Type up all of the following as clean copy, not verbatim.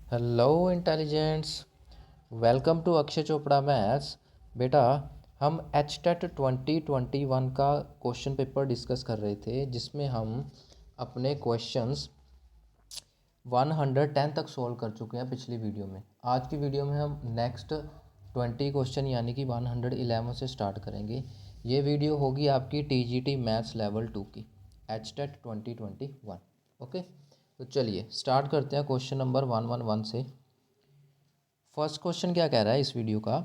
Hello intelligents, welcome to Akshay Chopra maths. बेटा, हम H TET 2021 का क्वेश्चन पेपर डिस्कस कर रहे थे जिसमें हम अपने क्वेश्चंस 110 तक सॉल्व कर चुके हैं पिछली वीडियो में। आज की वीडियो में हम नेक्स्ट 20 क्वेश्चन यानी कि 111 से स्टार्ट करेंगे। ये वीडियो होगी आपकी टीजीटी मैथ्स लेवल 2 की, एच टेट 2021। ओके, तो चलिए स्टार्ट करते हैं क्वेश्चन नंबर 111 से। फर्स्ट क्वेश्चन क्या कह रहा है इस वीडियो का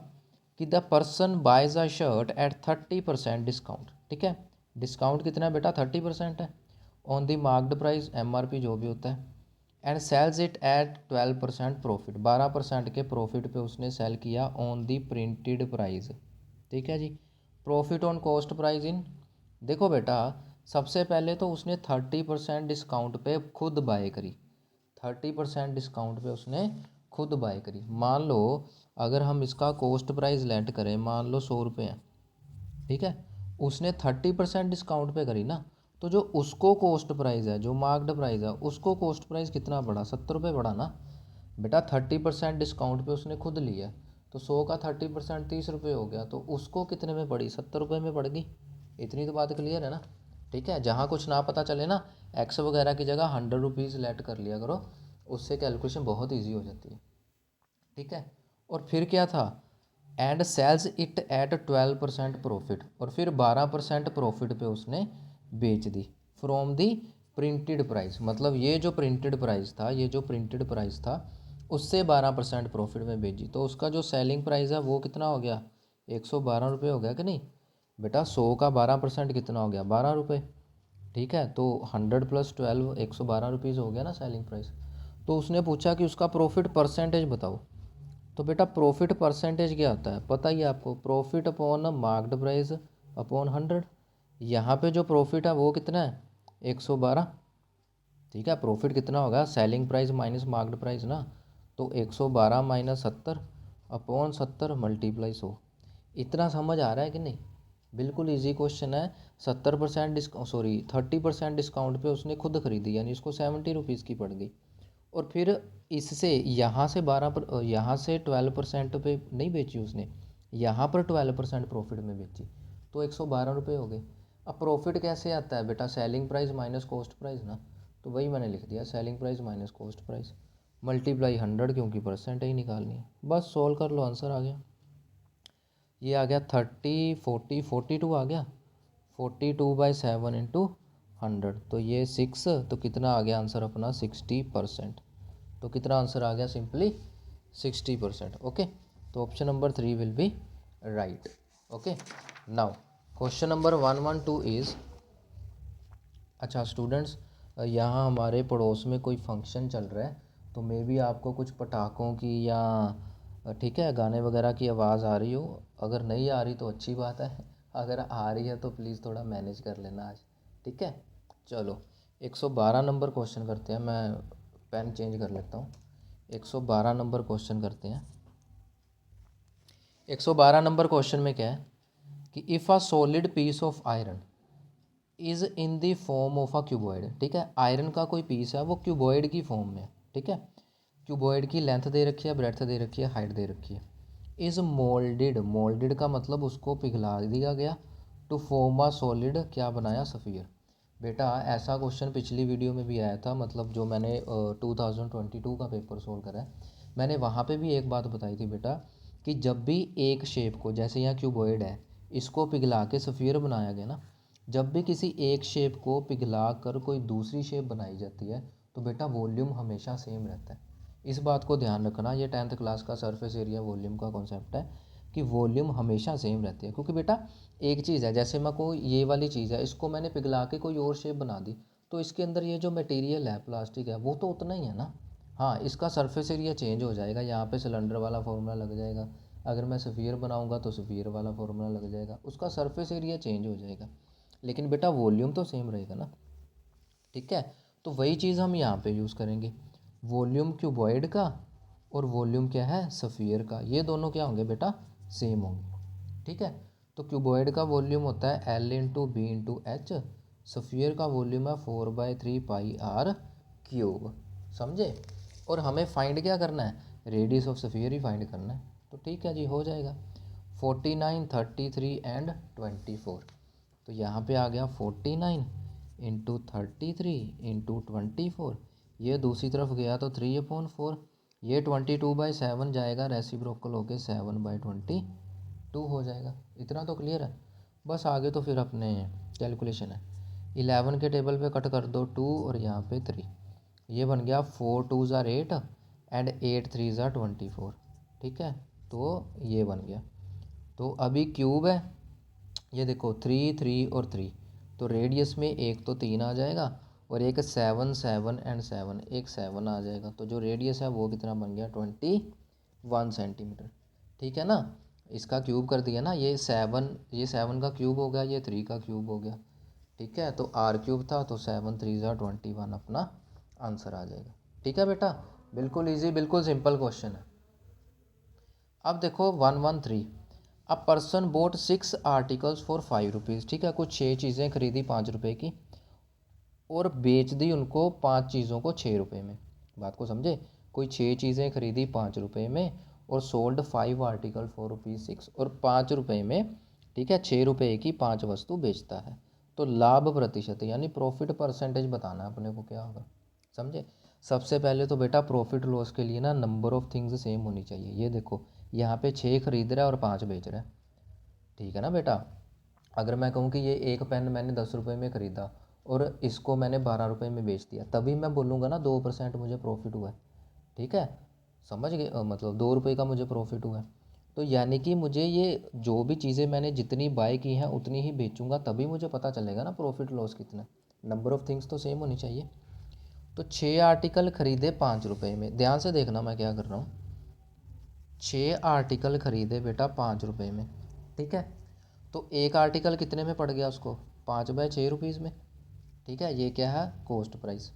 कि the person buys a shirt at 30% discount. ठीक है, डिस्काउंट कितना है बेटा? 30% है on the marked price, MRP जो भी होता है, and sells it at 12% profit. 12% के प्रॉफिट पे उसने सेल किया ऑन द प्रिंटेड प्राइस। ठीक है जी। Profit on cost price in, देखो बेटा, सबसे पहले तो उसने 30% डिस्काउंट पे खुद बाय करी। 30% डिस्काउंट पे उसने खुद बाय करी। मान लो अगर हम इसका कॉस्ट प्राइस लेट करें, मान लो 100 रुपये है। ठीक है, उसने 30% डिस्काउंट पे करी ना, तो जो उसको कॉस्ट प्राइस है, जो मार्क्ड प्राइस है, उसको कॉस्ट प्राइस कितना पड़ा? 70 रुपये पड़ा ना बेटा। 30% डिस्काउंट पे उसने खुद लिया, तो 100 का 30% 30 रुपये हो गया, तो उसको कितने में पड़ी? 70 रुपये में पड़ गई। इतनी तो बात क्लियर है ना। ठीक है, जहाँ कुछ ना पता चले ना, एक्स वगैरह की जगह 100 रुपीज़ लेट कर लिया करो, उससे कैलकुलेशन बहुत ईजी हो जाती है। ठीक है, और फिर क्या था? And sells it at 12% profit, और फिर 12% प्रॉफिट पे उसने बेच दी फ्रॉम दी प्रिंटेड प्राइस। मतलब ये जो प्रिंटेड प्राइस था, ये जो प्रिंटेड प्राइस था उससे 12% प्रॉफिट में बेची, तो उसका जो सेलिंग प्राइस है वो कितना हो गया? 112 रुपये हो गया कि नहीं बेटा? 100 का 12% कितना हो गया? 12 रुपये। ठीक है, तो 100 + 12 112 रुपीज़ हो गया ना सेलिंग प्राइस। तो उसने पूछा कि उसका प्रॉफिट परसेंटेज बताओ। तो बेटा प्रॉफिट परसेंटेज क्या होता है पता ही है आपको? Profit upon marked price upon 100। यहाँ पे जो प्रॉफिट है वो कितना है? 112। ठीक है, प्रॉफिट कितना होगा? Selling price minus marked price ना, तो 112 - 70 अपॉन 70 मल्टीप्लाई 100। इतना समझ आ रहा है कि नहीं? बिल्कुल इजी क्वेश्चन है। 70% डिस्काउंट, सॉरी 30% डिस्काउंट पे उसने खुद खरीदी, यानी उसको 70 रुपीज़ की पड़ गई। और फिर इससे यहाँ से 12% पे नहीं बेची उसने, यहाँ पर 12% प्रॉफिट में बेची, तो 112 रुपये हो गए। अब प्रॉफिट कैसे आता है बेटा? Selling price minus cost price ना, तो वही मैंने लिख दिया, selling price minus cost price multiply 100, क्योंकि परसेंट ही निकालनी है। बस सोल्व कर लो, आंसर आ गया। ये आ गया 30 40 42 आ गया। 42/7 इंटू 100, तो ये 6, तो कितना आ गया आंसर अपना? 60%। तो कितना आंसर आ गया? सिंपली 60%। ओके, तो option number 3 will be right. Okay, now question number 112 is, अच्छा स्टूडेंट्स, यहाँ हमारे पड़ोस में कोई फंक्शन चल रहा है, तो मे बी आपको कुछ पटाखों की या ठीक है गाने वगैरह की आवाज़ आ रही हो। अगर नहीं आ रही तो अच्छी बात है, अगर आ रही है तो प्लीज़ थोड़ा मैनेज कर लेना आज। ठीक है, चलो 112 नंबर क्वेश्चन करते हैं। मैं पेन चेंज कर लेता हूँ। 112 नंबर क्वेश्चन करते हैं। 112 नंबर क्वेश्चन में क्या है कि if a solid piece of iron is in the form of a cuboid. ठीक है, आयरन का कोई पीस है वो क्यूबॉइड की फॉर्म में। ठीक है, क्यूबॉइड की लेंथ दे रखी है, ब्रेड्थ दे रखी है, हाइट दे रखी है। इज़ मोल्डेड, मोल्डेड का मतलब उसको पिघला दिया गया, टू फॉर्म अ सॉलिड, क्या बनाया? सफ़ियर। बेटा ऐसा क्वेश्चन पिछली वीडियो में भी आया था, मतलब जो मैंने 2022 का पेपर सोल्व करा है, मैंने वहाँ पे भी एक बात बताई थी बेटा, कि जब भी एक शेप को, जैसे यहाँ क्यूबॉइड है, इसको पिघला के सफ़ियर बनाया गया ना, जब भी किसी एक शेप को पिघला कर कोई दूसरी शेप बनाई जाती है, तो बेटा वॉल्यूम हमेशा सेम रहता है। इस बात को ध्यान रखना, ये 10th क्लास का सरफेस एरिया वॉल्यूम का कॉन्सेप्ट है कि वॉल्यूम हमेशा सेम रहती है। क्योंकि बेटा एक चीज़ है, जैसे मैं कोई ये वाली चीज़ है, इसको मैंने पिघला के कोई और शेप बना दी, तो इसके अंदर ये जो मटेरियल है, प्लास्टिक है, वो तो उतना ही है ना। हाँ, इसका सरफेस एरिया चेंज हो जाएगा, यहाँ पे सिलेंडर वाला फार्मूला लग जाएगा, अगर मैं सफ़ियर बनाऊँगा तो सफ़ियर वाला फार्मूला लग जाएगा, उसका सरफेस एरिया चेंज हो जाएगा, लेकिन बेटा वॉल्यूम तो सेम रहेगा ना। ठीक है, तो वही चीज़ हम यहाँ पे यूज़ करेंगे। वॉल्यूम क्यूबॉइड का और वॉल्यूम क्या है? सफ़ियर का, ये दोनों क्या होंगे बेटा? सेम होंगे। ठीक है, तो क्यूबॉइड का वॉल्यूम होता है L × B × H, सफ़ियर का वॉल्यूम है 4/3 πr³ समझे? और हमें फाइंड क्या करना है, radius of sphere he find करना है। तो ठीक है जी, हो जाएगा 49, 33 एंड 24। तो यहाँ पे आ गया 49 इंटू 33 इंटू 24, ये दूसरी तरफ गया तो 3/4, ये 22/7 जाएगा रेसिप्रोकल होके 7/22 हो जाएगा। इतना तो क्लियर है। बस आगे तो फिर अपने कैलकुलेशन है। 11 के टेबल पे कट कर दो 2 और यहाँ पे 3, ये बन गया 4 2s are 8 and 8 3s are 24। ठीक है, तो ये बन गया। तो अभी क्यूब है, ये देखो 3 3 और 3, तो रेडियस में एक तो 3 आ जाएगा और एक 7 7 एंड 7, एक 7 आ जाएगा। तो जो रेडियस है वो कितना बन गया, 21 सेंटीमीटर। ठीक है ना, इसका क्यूब कर दिया ना, ये 7 का क्यूब हो गया, ये 3 का क्यूब हो गया। ठीक है, तो आर क्यूब था, तो 7 3 21 अपना आंसर आ जाएगा। ठीक है बेटा, बिल्कुल ईजी, बिल्कुल सिंपल क्वेश्चन है। अब देखो 113, a person boat 6 articles for 5 rupees. ठीक है, कुछ 6 चीज़ें खरीदी 5 रुपये की और बेच दी उनको 5 चीज़ों को 6 रुपये में। बात को समझे, कोई 6 चीज़ें खरीदी 5 रुपये में और सोल्ड 5 आर्टिकल फॉर ₹6 और 5 रुपये में, ठीक है, 6 रुपये की 5 वस्तु बेचता है। तो लाभ प्रतिशत यानी प्रॉफिट परसेंटेज बताना है अपने को क्या होगा, समझे। सबसे पहले तो बेटा प्रॉफिट लॉस के लिए ना नंबर ऑफ़ थिंग्स सेम होनी चाहिए। ये देखो यहाँ पे 6 खरीद रहा है और 5 बेच रहा है, ठीक है ना बेटा। अगर मैं कहूँ कि ये एक पेन मैंने 10 रुपये में ख़रीदा और इसको मैंने 12 रुपये में बेच दिया, तभी मैं बोलूँगा ना 2% मुझे प्रॉफिट हुआ है। ठीक है, समझ गए, मतलब 2 रुपये का मुझे प्रॉफिट हुआ है। तो यानी कि मुझे ये जो भी चीज़ें मैंने जितनी बाय की हैं उतनी ही बेचूंगा, तभी मुझे पता चलेगा ना प्रॉफिट लॉस कितना। नंबर ऑफ़ थिंग्स तो सेम होनी चाहिए। तो 6 आर्टिकल खरीदे 5 रुपये में, ध्यान से देखना मैं क्या कर रहा हूँ। 6 आर्टिकल खरीदे बेटा 5 रुपये में, ठीक है। तो एक आर्टिकल कितने में पड़ गया उसको, 5/6 रुपीज़ में। ठीक है, ये क्या है, कॉस्ट प्राइस।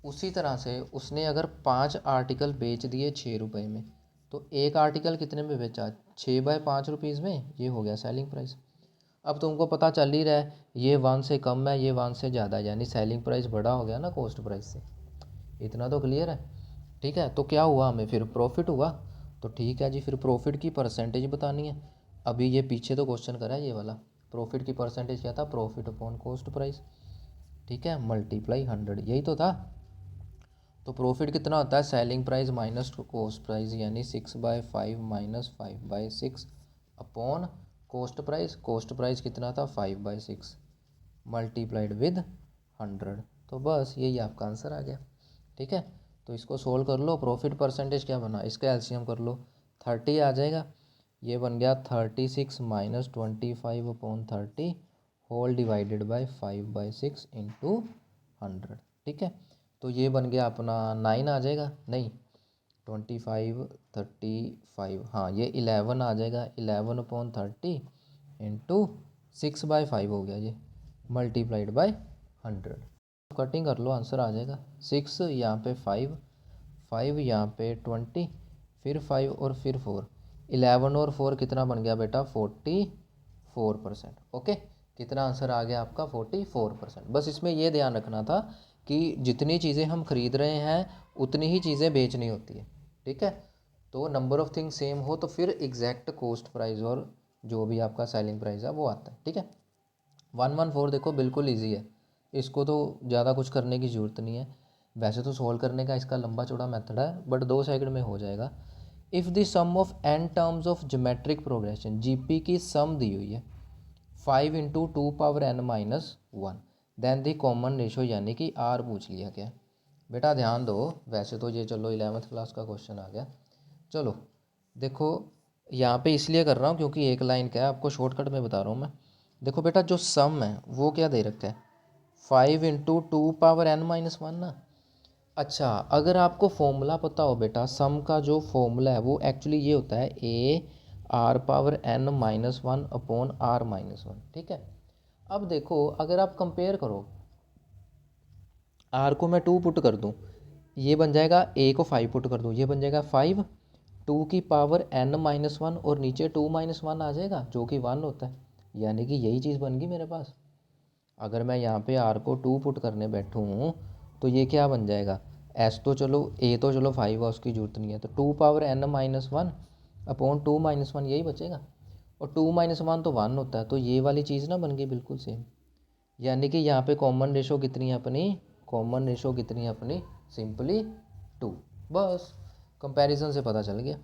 उसी तरह से उसने अगर 5 आर्टिकल बेच दिए 6 रुपये में, तो एक आर्टिकल कितने में बेचा, 6/5 रुपीज़ में, ये हो गया सेलिंग प्राइस। अब तुमको पता चल ही रहा है ये 1 से कम है, ये 1 से ज़्यादा है, यानी सेलिंग प्राइस बड़ा हो गया ना कॉस्ट प्राइस से। इतना तो क्लियर है। ठीक है, तो क्या हुआ, हमें फिर प्रॉफिट हुआ। तो ठीक है जी, फिर प्रॉफिट की परसेंटेज बतानी है। अभी ये पीछे तो क्वेश्चन करा है ये वाला, प्रॉफिट की परसेंटेज क्या था, प्रॉफिट अपॉन कॉस्ट प्राइस। ठीक है, मल्टीप्लाई 100, यही तो था। तो प्रॉफिट कितना होता है, selling price minus cost price, यानी 6/5 minus 5/6 upon cost price. Cost price कितना था, 5/6 मल्टीप्लाइड विद 100। तो बस यही आपका आंसर आ गया। ठीक है, तो इसको सोल्व कर लो। प्रॉफिट परसेंटेज क्या बना, इसका एलसीएम कर लो, 30 आ जाएगा। ये बन गया 36 minus 25 upon 30 whole divided by 5/6 into 100। ठीक है, तो ये बन गया अपना 9 आ जाएगा, नहीं 25 35, हाँ ये 11 आ जाएगा, 11 अपॉन 30 इंटू 6/5 हो गया ये, मल्टीप्लाइड बाय 100। कटिंग कर लो, आंसर आ जाएगा। 6 यहाँ पे 5, 5 यहाँ पे 20, फिर 5 और फिर 4, 11 और 4 कितना बन गया बेटा, 44%। ओके, कितना आंसर आ गया आपका, 44%। बस इसमें ये ध्यान रखना था कि जितनी चीज़ें हम खरीद रहे हैं उतनी ही चीज़ें बेचनी होती है। ठीक है, तो नंबर ऑफ़ थिंग्स सेम हो तो फिर एग्जैक्ट कॉस्ट प्राइस और जो भी आपका सेलिंग प्राइस है वो आता है। ठीक है, 114 देखो बिल्कुल ईजी है, इसको तो ज़्यादा कुछ करने की ज़रूरत नहीं है। वैसे तो सोल्व करने का इसका लंबा चौड़ा मेथड है, बट 2 सेकंड में हो जाएगा। If the sum of n terms of geometric progression, GP की सम दी हुई है 5 into 2n-1, then the common ratio यानी कि r पूछ लिया गया। बेटा ध्यान दो, वैसे तो ये चलो 11th क्लास का क्वेश्चन आ गया। चलो देखो, यहाँ पे इसलिए कर रहा हूँ क्योंकि एक लाइन का है, आपको शॉर्टकट में बता रहा हूँ मैं। देखो बेटा जो सम है वो क्या दे रखा है, 5 इंटू 2n-1 ना। अच्छा, अगर आपको फॉर्मूला पता हो बेटा, सम का जो फॉर्मूला है वो एक्चुअली ये होता है a(r⁻n-1 अपॉन r-1). ठीक है, अब देखो अगर आप कंपेयर करो, r को मैं 2 पुट कर दूँ ये बन जाएगा, a को 5 पुट कर दूँ ये बन जाएगा 5, 2 की पावर n-1 और नीचे 2-1 आ जाएगा जो कि 1 होता है, यानी कि यही चीज़ बन गई मेरे पास। अगर मैं यहाँ पे r को 2 पुट करने बैठूँ तो ये क्या बन जाएगा, एस तो चलो ए तो चलो 5 है, उसकी जरूरत नहीं है, तो 2 power n minus 1 upon 2 minus 1 यही बचेगा, और 2 माइनस 1 तो 1 होता है, तो ये वाली चीज़ ना बन गई बिल्कुल सेम। यानी कि यहाँ पे कॉमन रेशो कितनी है अपनी, कॉमन रेशो कितनी है अपनी, सिंपली 2। बस कंपैरिजन से पता चल गया,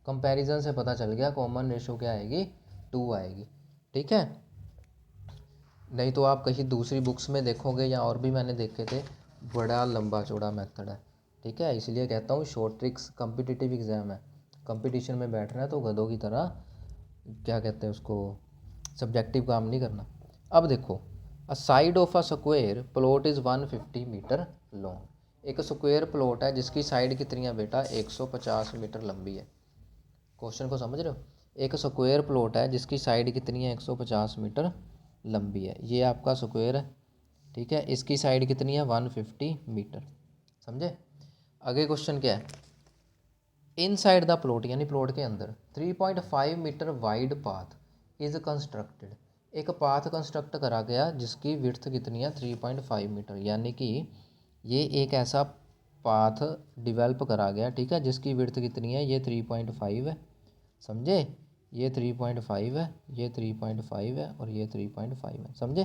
कंपैरिजन से पता चल गया कॉमन रेशो क्या आएगी, 2 आएगी। ठीक है, नहीं तो आप कहीं दूसरी बुक्स में देखोगे या और भी मैंने देखे थे, बड़ा लंबा चौड़ा मेथड है। ठीक है, इसलिए कहता हूँ शॉर्ट ट्रिक्स, कॉम्पिटिटिव एग्जाम है, कंपटीशन में बैठना है तो गधों की तरह, क्या कहते हैं उसको, सब्जेक्टिव काम नहीं करना। अब देखो, a side of a square plot is 150 metre long. एक स्क्वायर प्लॉट है जिसकी साइड कितनी है बेटा, 150 मीटर लंबी है। क्वेश्चन को समझ रहे हो, एक स्क्वायर प्लॉट है जिसकी साइड कितनी है, 150 मीटर लंबी है, ये आपका स्क्वायर है। ठीक है, इसकी साइड कितनी है, 150 मीटर। समझे। आगे क्वेश्चन क्या है, इन साइड द प्लॉट यानी प्लॉट के अंदर 3.5 metre wide path is constructed. एक पाथ कंस्ट्रक्ट करा गया जिसकी विड्थ कितनी है, 3.5 मीटर, यानी कि ये एक ऐसा पाथ डिवेल्प करा गया, ठीक है, जिसकी विड्थ कितनी है, ये 3.5 है। समझे, ये 3.5 है, ये 3.5 है, और ये 3.5 है। समझे।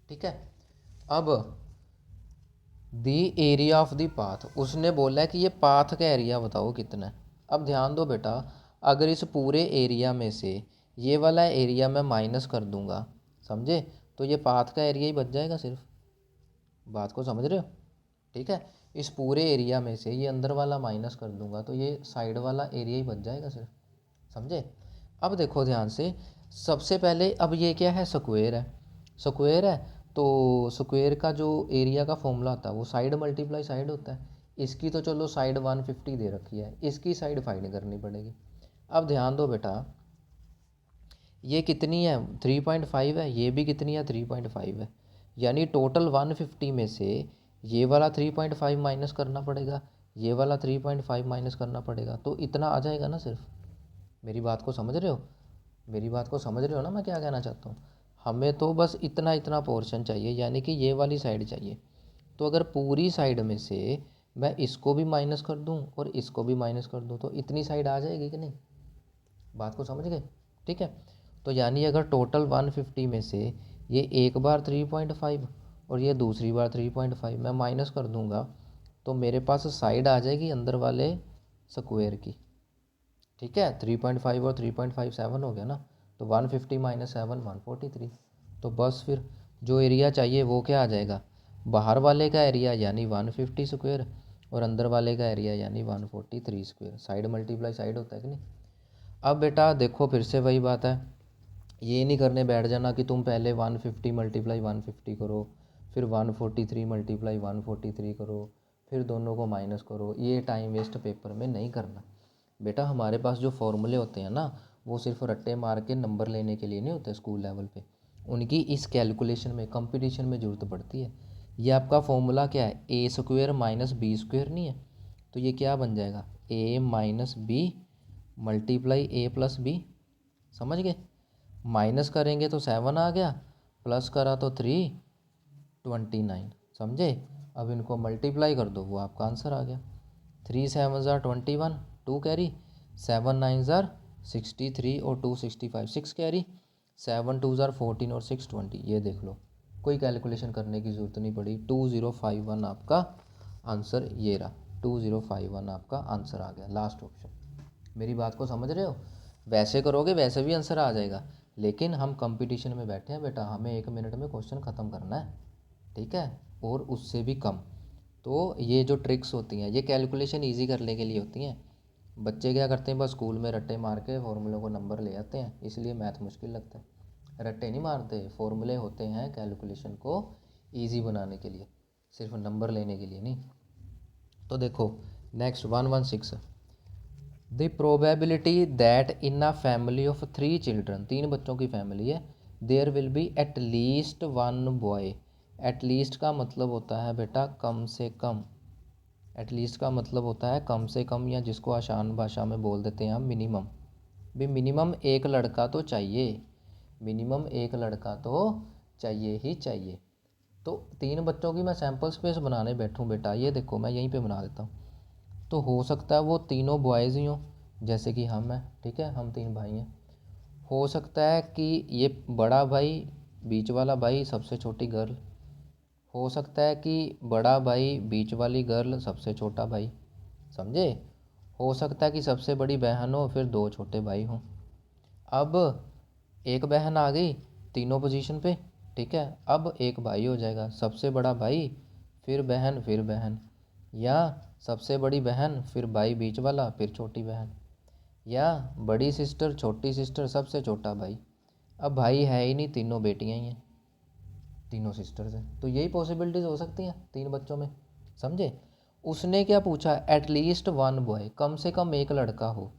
ठीक है, अब the area of the path, उसने बोला है कि ये पाथ का एरिया बताओ कितना है। अब ध्यान दो बेटा, अगर इस पूरे एरिया में से ये वाला एरिया मैं माइनस कर दूंगा, समझे, तो ये पाथ का एरिया ही बच जाएगा सिर्फ। बात को समझ रहे हो। ठीक है, इस पूरे एरिया में से ये अंदर वाला माइनस कर दूंगा तो ये साइड वाला एरिया ही बच जाएगा सिर्फ। समझे। अब देखो ध्यान से, सबसे पहले अब ये क्या है, स्क्वायर है, स्क्वायर है, तो स्क्वायर का जो एरिया का फॉर्मूला होता है वो साइड मल्टीप्लाई साइड होता है। इसकी तो चलो साइड 150 दे रखी है, इसकी साइड फाइंड करनी पड़ेगी। अब ध्यान दो बेटा, ये कितनी है, 3.5 है, ये भी कितनी है, 3.5 है, यानी टोटल 150 में से ये वाला 3.5 माइनस करना पड़ेगा, ये वाला 3.5 माइनस करना पड़ेगा, तो इतना आ जाएगा ना सिर्फ। मेरी बात को समझ रहे हो, मेरी बात को समझ रहे हो ना मैं क्या कहना चाहता हूँ। हमें तो बस इतना इतना पोर्शन चाहिए, यानी कि ये वाली साइड चाहिए। तो अगर पूरी साइड में से मैं इसको भी माइनस कर दूँ और इसको भी माइनस कर दूँ तो इतनी साइड आ जाएगी कि नहीं। बात को समझ गए। ठीक है, तो यानी अगर टोटल 150 में से ये एक बार 3.5 और ये दूसरी बार 3.5 मैं माइनस कर दूंगा तो मेरे पास साइड आ जाएगी अंदर वाले स्क्वायर की। ठीक है, 3.5 और 3.5 7 हो गया ना, तो 150 माइनस 7 143। तो बस फिर जो एरिया चाहिए वो क्या आ जाएगा, बाहर वाले का एरिया यानी 150 स्क्वायर और अंदर वाले का एरिया यानी 143 स्क्वायर। साइड मल्टीप्लाई साइड होता है कि नहीं। अब बेटा देखो फिर से वही बात है, ये नहीं करने बैठ जाना कि तुम पहले 150 मल्टीप्लाई 150 करो, फिर 143 मल्टीप्लाई 143 करो, फिर दोनों को माइनस करो। ये टाइम वेस्ट पेपर में नहीं करना बेटा। हमारे पास जो फॉर्मूले होते हैं ना, वो सिर्फ रट्टे मार के नंबर लेने के लिए नहीं होते स्कूल लेवल पे, उनकी इस कैलकुलेशन में कंपटीशन में ज़रूरत पड़ती है। ये आपका फॉर्मूला क्या है, ए स्क्वायर माइनस बी स्क्वायर नहीं है, तो ये क्या बन जाएगा, ए माइनस बी मल्टीप्लाई ए प्लस बी। समझ गए। माइनस करेंगे तो 7 आ गया, प्लस करा तो 329। समझे। अब इनको मल्टीप्लाई कर दो, वो आपका आंसर आ गया। 3 7 ज़ार 21, 2 कैरी, 7 9 ज़ार 63 और 2 65, 6 कैरी, 7 2 ज़ार 14 और 6 20। ये देख लो, कोई कैलकुलेशन करने की ज़रूरत नहीं पड़ी। 2051 आपका आंसर ये रहा, 2051 आपका आंसर आ गया, लास्ट ऑप्शन। मेरी बात को समझ रहे हो। वैसे करोगे वैसे भी आंसर आ जाएगा, लेकिन हम कंपटीशन में बैठे हैं बेटा, हमें 1 मिनट में क्वेश्चन ख़त्म करना है। ठीक है, और उससे भी कम। तो ये जो ट्रिक्स होती हैं ये कैलकुलेशन इजी करने के लिए होती हैं। बच्चे क्या करते हैं, बस स्कूल में रट्टे मार के फॉर्मूलों को नंबर ले आते हैं, इसलिए मैथ मुश्किल लगता है। रट्टे नहीं मारते, फॉर्मूले होते हैं कैलकुलेशन को ईजी बनाने के लिए, सिर्फ नंबर लेने के लिए नहीं। तो देखो next 116, the probability that in a family of 3 children, 3 बच्चों की फैमिली है, there will be at least 1 boy. At least का मतलब होता है बेटा कम से कम। एट लीस्ट का मतलब होता है कम से कम, या जिसको आसान भाषा में बोल देते हैं हम मिनिमम। भी मिनिमम एक लड़का तो चाहिए, मिनिमम एक लड़का तो चाहिए ही चाहिए। तो 3 बच्चों की मैं सैम्पल स्पेस बनाने बैठूँ बेटा, ये देखो मैं यहीं पे बना देता हूँ। तो हो सकता है वो तीनों बॉयज़ ही हों, जैसे कि हम हैं, ठीक है, हम 3 भाई हैं। हो सकता है कि ये बड़ा भाई, बीच वाला भाई, सबसे छोटी गर्ल। हो सकता है कि बड़ा भाई, बीच वाली गर्ल, सबसे छोटा भाई, समझे। हो सकता है कि सबसे बड़ी बहन हो, फिर 2 छोटे भाई हों। अब एक बहन आ गई तीनों पोजीशन पे, ठीक है। अब एक भाई हो जाएगा, सबसे बड़ा भाई, फिर बहन, फिर बहन, या सबसे बड़ी बहन, फिर भाई बीच वाला, फिर छोटी बहन, या बड़ी सिस्टर, छोटी सिस्टर, सबसे छोटा भाई। अब भाई है ही नहीं, तीनों बेटियां ही हैं, तीनों सिस्टर्स हैं। तो यही पॉसिबिलिटीज़ हो सकती हैं 3 बच्चों में, समझे। उसने क्या पूछा, एटलीस्ट 1 बॉय, कम से कम एक लड़का हो।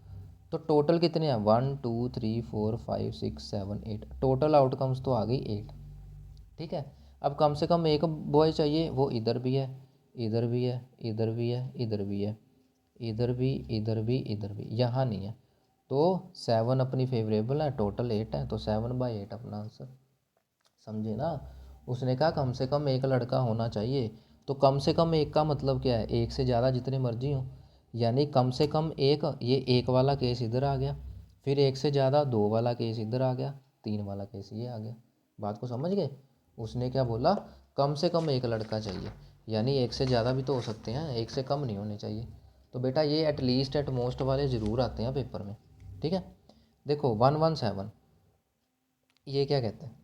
तो टोटल कितने हैं, 1 2 3 4 5 6 7 8, टोटल आउटकम्स तो आ गई 8, ठीक है। अब कम से कम एक बॉय चाहिए, वो इधर भी है, इधर भी है, इधर भी है, इधर भी है, इधर भी, इधर भी, इधर भी, यहाँ नहीं है। तो 7 अपनी फेवरेबल है, टोटल 8 है, तो 7/8 अपना आंसर, समझे ना। उसने कहा कम से कम एक लड़का होना चाहिए। तो कम से कम एक का मतलब क्या है, एक से ज़्यादा जितने मर्जी हों, यानी कम से कम एक, ये एक वाला केस इधर आ गया, फिर एक से ज़्यादा 2 वाला केस इधर आ गया, 3 वाला केस ये आ गया। बात को समझ गए। उसने क्या बोला, कम से कम एक लड़का चाहिए, यानी एक से ज़्यादा भी तो हो सकते हैं, एक से कम नहीं होने चाहिए। तो बेटा ये एटलीस्ट एट मोस्ट वाले ज़रूर आते हैं पेपर में, ठीक है। देखो 117, ये क्या कहते हैं,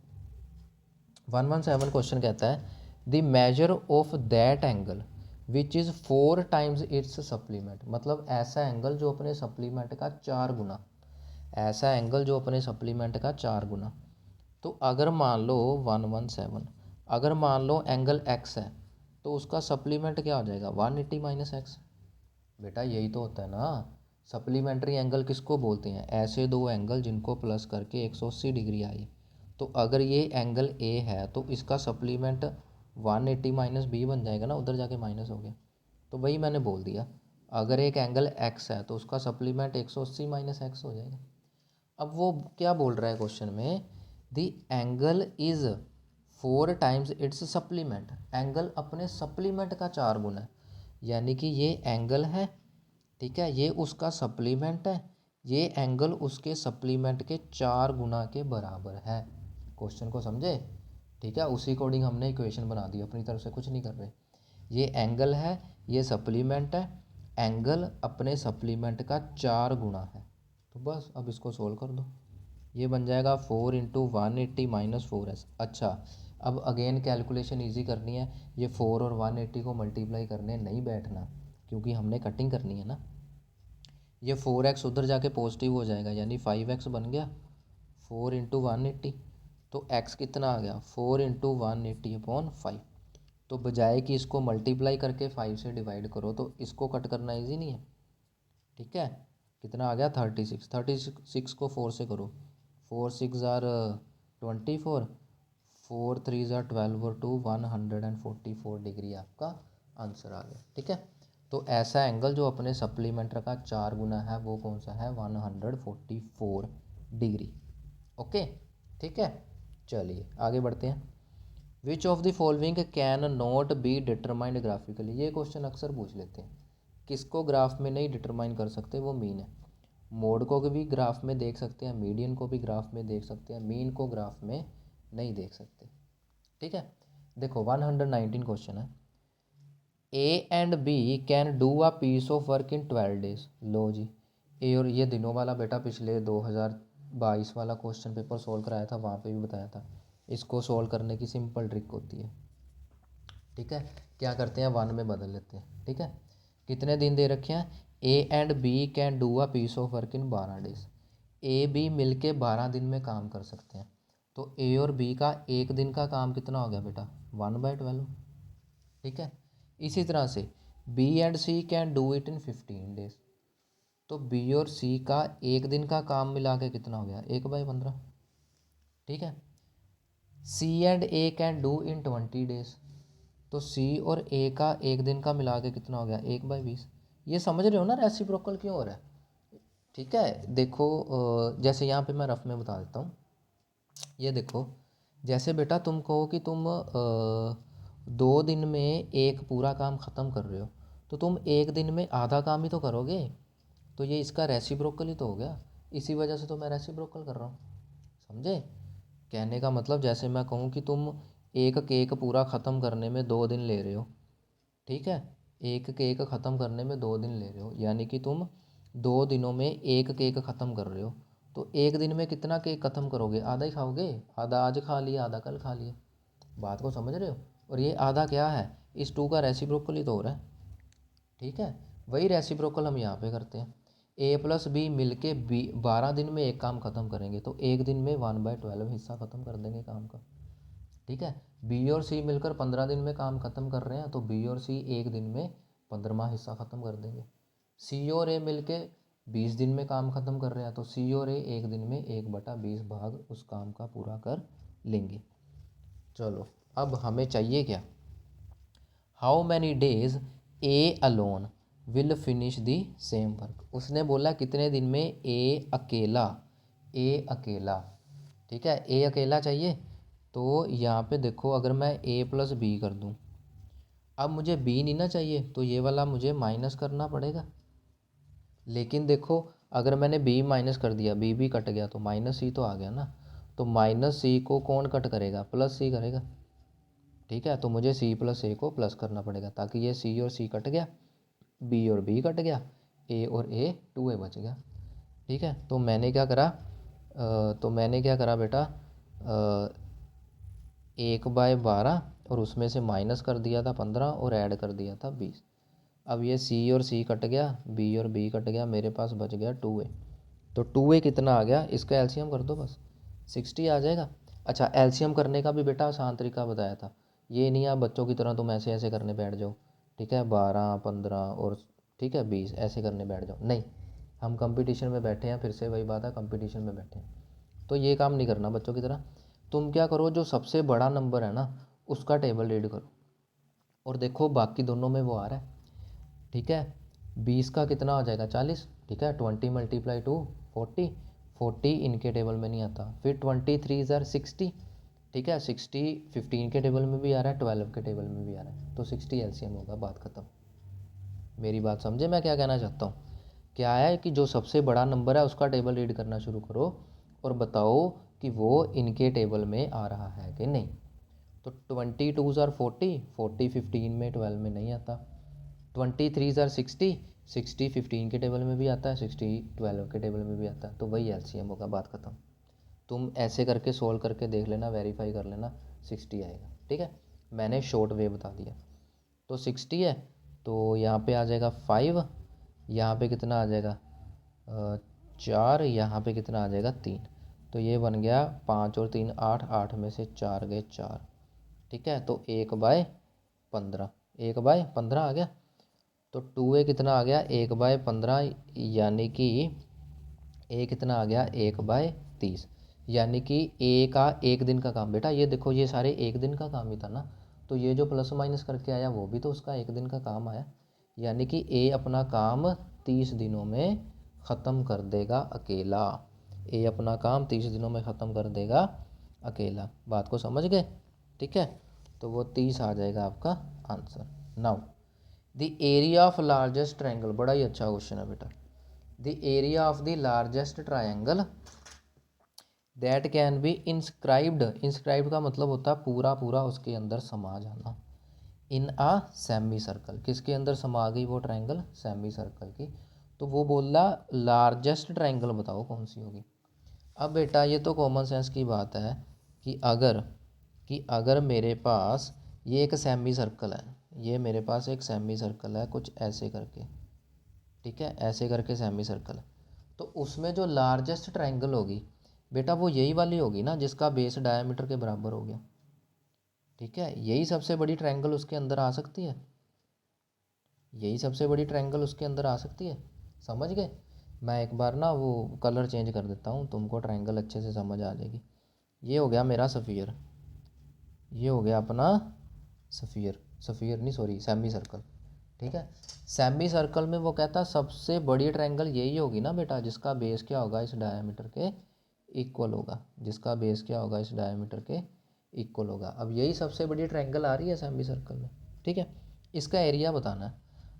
117 क्वेश्चन कहता है the measure of that angle which is 4 times it's supplement. मतलब ऐसा एंगल जो अपने सप्लीमेंट का 4 गुना, ऐसा एंगल जो अपने सप्लीमेंट का 4 गुना। तो अगर मान लो 117, अगर मान लो एंगल एक्स है, तो उसका सप्लीमेंट क्या हो जाएगा, 180 माइनस एक्स। बेटा यही तो होता है ना, सप्लीमेंट्री एंगल किसको बोलते हैं, ऐसे दो एंगल जिनको प्लस करके 180 डिग्री आई। तो अगर ये एंगल ए है तो इसका सप्लीमेंट 180 माइनस बी बन जाएगा ना, उधर जाके माइनस हो गया। तो वही मैंने बोल दिया, अगर एक एंगल एक्स है तो उसका सप्लीमेंट 180 माइनस एक्स हो जाएगा। अब वो क्या बोल रहा है क्वेश्चन में, the angle is 4 times it's supplement, angle अपने सप्लीमेंट का 4 गुना है, यानी कि ये एंगल है, ठीक है, ये उसका सप्लीमेंट है, ये एंगल उसके सप्लीमेंट के 4 गुना के बराबर है। क्वेश्चन को समझे, ठीक है। उसी अकॉर्डिंग हमने इक्वेशन बना दी, अपनी तरफ से कुछ नहीं कर रहे। ये एंगल है, ये सप्लीमेंट है, एंगल अपने सप्लीमेंट का 4 गुना है। तो बस अब इसको सोल्व कर दो, ये बन जाएगा 4 इंटू 180 माइनस 4s। अच्छा, अब अगेन कैलकुलेशन ईजी करनी है, ये 4 और 180 को मल्टीप्लाई करने नहीं बैठना, क्योंकि हमने कटिंग करनी है ना। ये 4x उधर जाके पॉजिटिव हो जाएगा, यानी 5x बन गया, 4 इंटू 180। तो x कितना आ गया, 4 इंटू 180/5। तो बजाय कि इसको मल्टीप्लाई करके 5 से डिवाइड करो, तो इसको कट करना ईजी नहीं है, ठीक है। कितना आ गया, 36, 36 को 4 से करो, 4 6 ज़ार 24, 4 3 ज़ार 12 और 2 144 डिग्री आपका आंसर आ गया, ठीक है। तो ऐसा एंगल जो अपने सप्लीमेंट का 4 गुना है वो कौन सा है, 144 डिग्री। ओके, ठीक है। चलिए आगे बढ़ते हैं। Which of the following can not be determined graphically, ये क्वेश्चन अक्सर पूछ लेते हैं। किसको ग्राफ में नहीं डिटरमाइन कर सकते, वो मीन है। मोड को भी ग्राफ में देख सकते हैं, मीडियन को भी ग्राफ में देख सकते हैं, मीन को ग्राफ में नहीं देख सकते, ठीक है। देखो 119 क्वेश्चन है, A and B can do a piece of work in 12 days. लो जी, ए और ये दिनों वाला बेटा पिछले 2022 वाला क्वेश्चन पेपर सोल्व कराया था, वहाँ पे भी बताया था। इसको सोल्व करने की सिंपल ट्रिक होती है, ठीक है। क्या करते हैं, 1 में बदल लेते हैं, ठीक है। कितने दिन दे रखे हैं, A and B can do a piece of work in 12 days. A B मिल के 12 दिन में काम कर सकते हैं। तो ए और बी का एक दिन का काम कितना हो गया बेटा, 1/12, ठीक है। इसी तरह से B and C can do it in 15 days. तो बी और सी का एक दिन का काम मिला के कितना हो गया, 1/15, ठीक है। C and A can do in 20 days. तो सी और ए का एक दिन का मिला के कितना हो गया, 1/20। ये समझ रहे हो ना रेसिप्रोकल क्यों हो रहा है, ठीक है। देखो जैसे यहाँ पे मैं रफ में बता देता हूँ। ये देखो, जैसे बेटा तुम कहो कि तुम 2 दिन में एक पूरा काम ख़त्म कर रहे हो तो तुम एक दिन में आधा काम ही तो करोगे, तो ये इसका रेसिप्रोकल ही तो हो गया। इसी वजह से तो मैं रेसिप्रोकल कर रहा हूँ, समझे? कहने का मतलब जैसे मैं कहूँ कि तुम एक केक पूरा ख़त्म करने में 2 दिन ले रहे हो, ठीक है, एक केक ख़त्म करने में 2 दिन ले रहे हो, यानी कि तुम 2 दिनों में एक केक ख़त्म कर रहे हो, तो एक दिन में कितना केक ख़त्म करोगे? आधा ही खाओगे, आधा आज खा लिया आधा कल खा लिया। बात को समझ रहे हो? और ये आधा क्या है, इस 2 का रेसिप्रोकल ही तो हो रहा है, ठीक है। वही रेसिप्रोकल हम यहाँ पे करते हैं। ए प्लस बी मिल के 12 दिन में एक काम ख़त्म करेंगे, तो एक दिन में 1/12 हिस्सा ख़त्म कर देंगे काम का, ठीक है। बी और सी मिलकर 15 दिन में काम ख़त्म कर रहे हैं, तो बी और सी एक दिन में 15वां हिस्सा ख़त्म कर देंगे। सी और ए मिल के 20 दिन में काम ख़त्म कर रहे हैं, तो सी और ए एक दिन में 1/20 भाग उस काम का पूरा कर लेंगे। चलो अब हमें चाहिए क्या, how many days A alone will finish the same work. उसने बोला कितने दिन में ए अकेला, ए अकेला, ठीक है, ए अकेला चाहिए। तो यहाँ पे देखो अगर मैं ए प्लस बी कर दूँ, अब मुझे बी नहीं ना चाहिए, तो ये वाला मुझे माइनस करना पड़ेगा। लेकिन देखो अगर मैंने बी माइनस कर दिया, बी भी कट गया, तो माइनस सी तो आ गया ना, तो माइनस सी को कौन कट करेगा? प्लस सी करेगा, ठीक है। तो मुझे सी प्लस ए को प्लस करना पड़ेगा, ताकि ये सी और सी कट गया, बी और बी कट गया, ए और ए 2a बच गया, ठीक है। तो मैंने क्या करा, बेटा, 1/12 और उसमें से माइनस कर दिया था 15 और ऐड कर दिया था 20। अब ये सी और सी कट गया, बी और बी कट गया, मेरे पास बच गया 2a। तो 2a कितना आ गया, इसका एलसीएम कर दो बस, 60 आ जाएगा। अच्छा, एलसीएम करने का भी बेटा आसान तरीका बताया था, ये नहीं आप बच्चों की तरह तुम ऐसे ऐसे करने बैठ जाओ, ठीक है, 12 15 और ठीक है 20 ऐसे करने बैठ जाओ, नहीं, हम कंपटीशन में बैठे हैं, फिर से वही बात है, कंपटीशन में बैठे हैं, तो ये काम नहीं करना बच्चों की तरह। तुम क्या करो, जो सबसे बड़ा नंबर है ना उसका टेबल रीड करो, और देखो बाकी दोनों में वो आ रहा है, ठीक है। 20 का कितना हो जाएगा 40, ठीक है, 20 × 2 40, 40 इनके टेबल में नहीं आता, फिर 23 ज़ार 60, ठीक है, 60 15 के टेबल में भी आ रहा है, 12 के टेबल में भी आ रहा है, तो 60 एलसीएम होगा, बात ख़त्म। मेरी बात समझे मैं क्या कहना चाहता हूँ? क्या है कि जो सबसे बड़ा नंबर है उसका टेबल रीड करना शुरू करो और बताओ कि वो इनके टेबल में आ रहा है कि नहीं। तो 22 ज़ार 40, 40 15 में 12 में नहीं आता, 23 ज़ार 60, 60 15 के टेबल में भी आता है, 60 12 के टेबल में भी आता है, तो वही एलसीएम होगा, बात ख़त्म। तुम ऐसे करके सोल्व करके देख लेना, वेरीफाई कर लेना, 60 आएगा, ठीक है। मैंने शॉर्ट वे बता दिया, तो 60 है, तो यहाँ पे आ जाएगा 5, यहाँ पे कितना आ जाएगा 4, यहाँ पे कितना आ जाएगा 3, तो ये बन गया 5 और 3 8, 8 में से 4 गए 4, ठीक है। तो 1/15, 1/15 आ गया, तो 2a कितना आ गया 1/15, यानी कि ए कितना आ गया 1/30, यानी कि ए का एक दिन का काम। बेटा ये देखो ये सारे एक दिन का काम ही था ना, तो ये जो प्लस माइनस करके आया वो भी तो उसका एक दिन का काम आया, यानी कि ए अपना काम 30 दिनों में ख़त्म कर देगा अकेला, ए अपना काम 30 दिनों में ख़त्म कर देगा अकेला, बात को समझ गए, ठीक है। तो वो 30 आ जाएगा आपका answer. Now the area of largest triangle, बड़ा ही अच्छा क्वेश्चन है बेटा। The area of the largest triangle that can be inscribed, inscribed का मतलब होता है पूरा पूरा उसके अंदर समा जाना, इन आ सेमी सर्कल, किसके अंदर समा गई वो ट्रायंगल, सेमी सर्कल की। तो वो बोल रहा लार्जेस्ट ट्रायंगल बताओ कौन सी होगी। अब बेटा ये तो कॉमन सेंस की बात है कि अगर मेरे पास ये एक सेमी सर्कल है, ये मेरे पास एक सेमी सर्कल है कुछ ऐसे करके, ठीक है, ऐसे करके सेमी सर्कल, तो उसमें जो लार्जेस्ट ट्रायंगल होगी बेटा वो यही वाली होगी ना जिसका बेस डायमीटर के बराबर हो गया, ठीक है, यही सबसे बड़ी ट्रायंगल उसके अंदर आ सकती है, यही सबसे बड़ी ट्रायंगल उसके अंदर आ सकती है, समझ गए। मैं एक बार ना वो कलर चेंज कर देता हूँ, तुमको ट्रायंगल अच्छे से समझ आ जाएगी। ये हो गया मेरा सफ़ियर, ये हो गया अपना सफ़ियर, सफ़ियर नहीं सॉरी सेमी सर्कल, ठीक है। सेमी सर्कल में वो कहता है सबसे बड़ी ट्रायंगल यही होगी ना बेटा जिसका बेस क्या होगा इस डायमीटर के इक्वल होगा, जिसका बेस क्या होगा इस डायमीटर के इक्वल होगा। अब यही सबसे बड़ी ट्रायंगल आ रही है सेमी सर्कल में, ठीक है। इसका एरिया बताना है।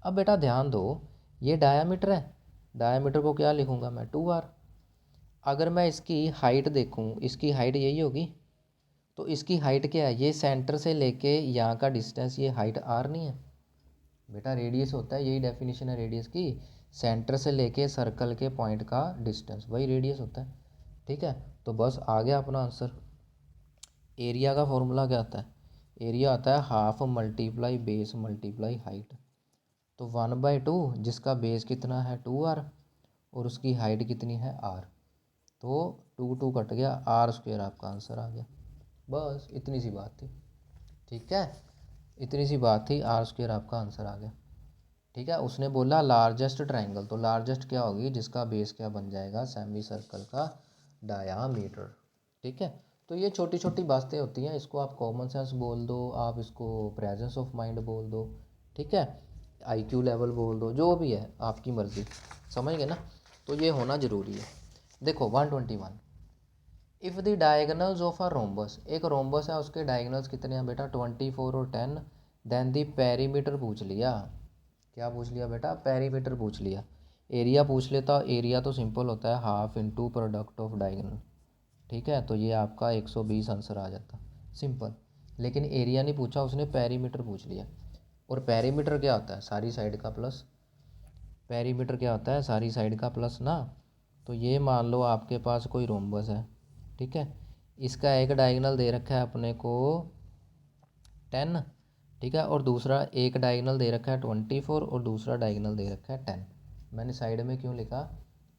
अब बेटा ध्यान दो, ये डायामीटर है, डायामीटर को क्या लिखूँगा मैं 2r। अगर मैं इसकी हाइट देखूँ, इसकी हाइट यही होगी, तो इसकी हाइट क्या है, ये सेंटर से लेके यहाँ का डिस्टेंस, ये हाइट r नहीं है बेटा, रेडियस होता है, यही डेफिनेशन है रेडियस की, सेंटर से लेके सर्कल के पॉइंट का डिस्टेंस, वही रेडियस होता है, ठीक है। तो बस आ गया अपना आंसर। एरिया का फॉर्मूला क्या आता है, एरिया आता है half multiply base multiply height. तो 1/2 जिसका बेस कितना है 2r और उसकी हाइट कितनी है r, तो 2 कट गया, r² आपका आंसर आ गया। बस इतनी सी बात थी, ठीक है, इतनी सी बात थी, r² आपका आंसर आ गया, ठीक है। उसने बोला लार्जेस्ट ट्रायंगल, तो लार्जेस्ट क्या होगी, जिसका बेस क्या बन जाएगा, सेमी सर्कल का डायामीटर, ठीक है। तो ये छोटी छोटी बातें होती हैं, इसको आप कॉमन सेंस बोल दो, आप इसको प्रेजेंस ऑफ माइंड बोल दो, ठीक है, IQ लेवल बोल दो, जो भी है आपकी मर्ज़ी, समझ गए ना। तो ये होना ज़रूरी है। देखो 121, if the diagonals of a rhombus, एक रोम्बस है उसके डायगनल्स कितने हैं बेटा 24 और 10, देन द पेरीमीटर पूछ लिया, क्या पूछ लिया बेटा, पेरीमीटर पूछ लिया। एरिया पूछ लेता, एरिया तो सिंपल होता है half into product of diagonal, ठीक है, तो ये आपका 120 आंसर आ जाता, सिंपल। लेकिन एरिया नहीं पूछा उसने, पेरीमीटर पूछ लिया। और पेरीमीटर क्या होता है, सारी साइड का प्लस, पेरीमीटर क्या होता है, सारी साइड का प्लस ना। तो ये मान लो आपके पास कोई रोम्बस है, ठीक है, इसका एक डायगोनल दे रखा है अपने को 10, ठीक है, और दूसरा एक डायगोनल दे रखा है 24 और दूसरा डायगोनल दे रखा है 10। मैंने साइड में क्यों लिखा,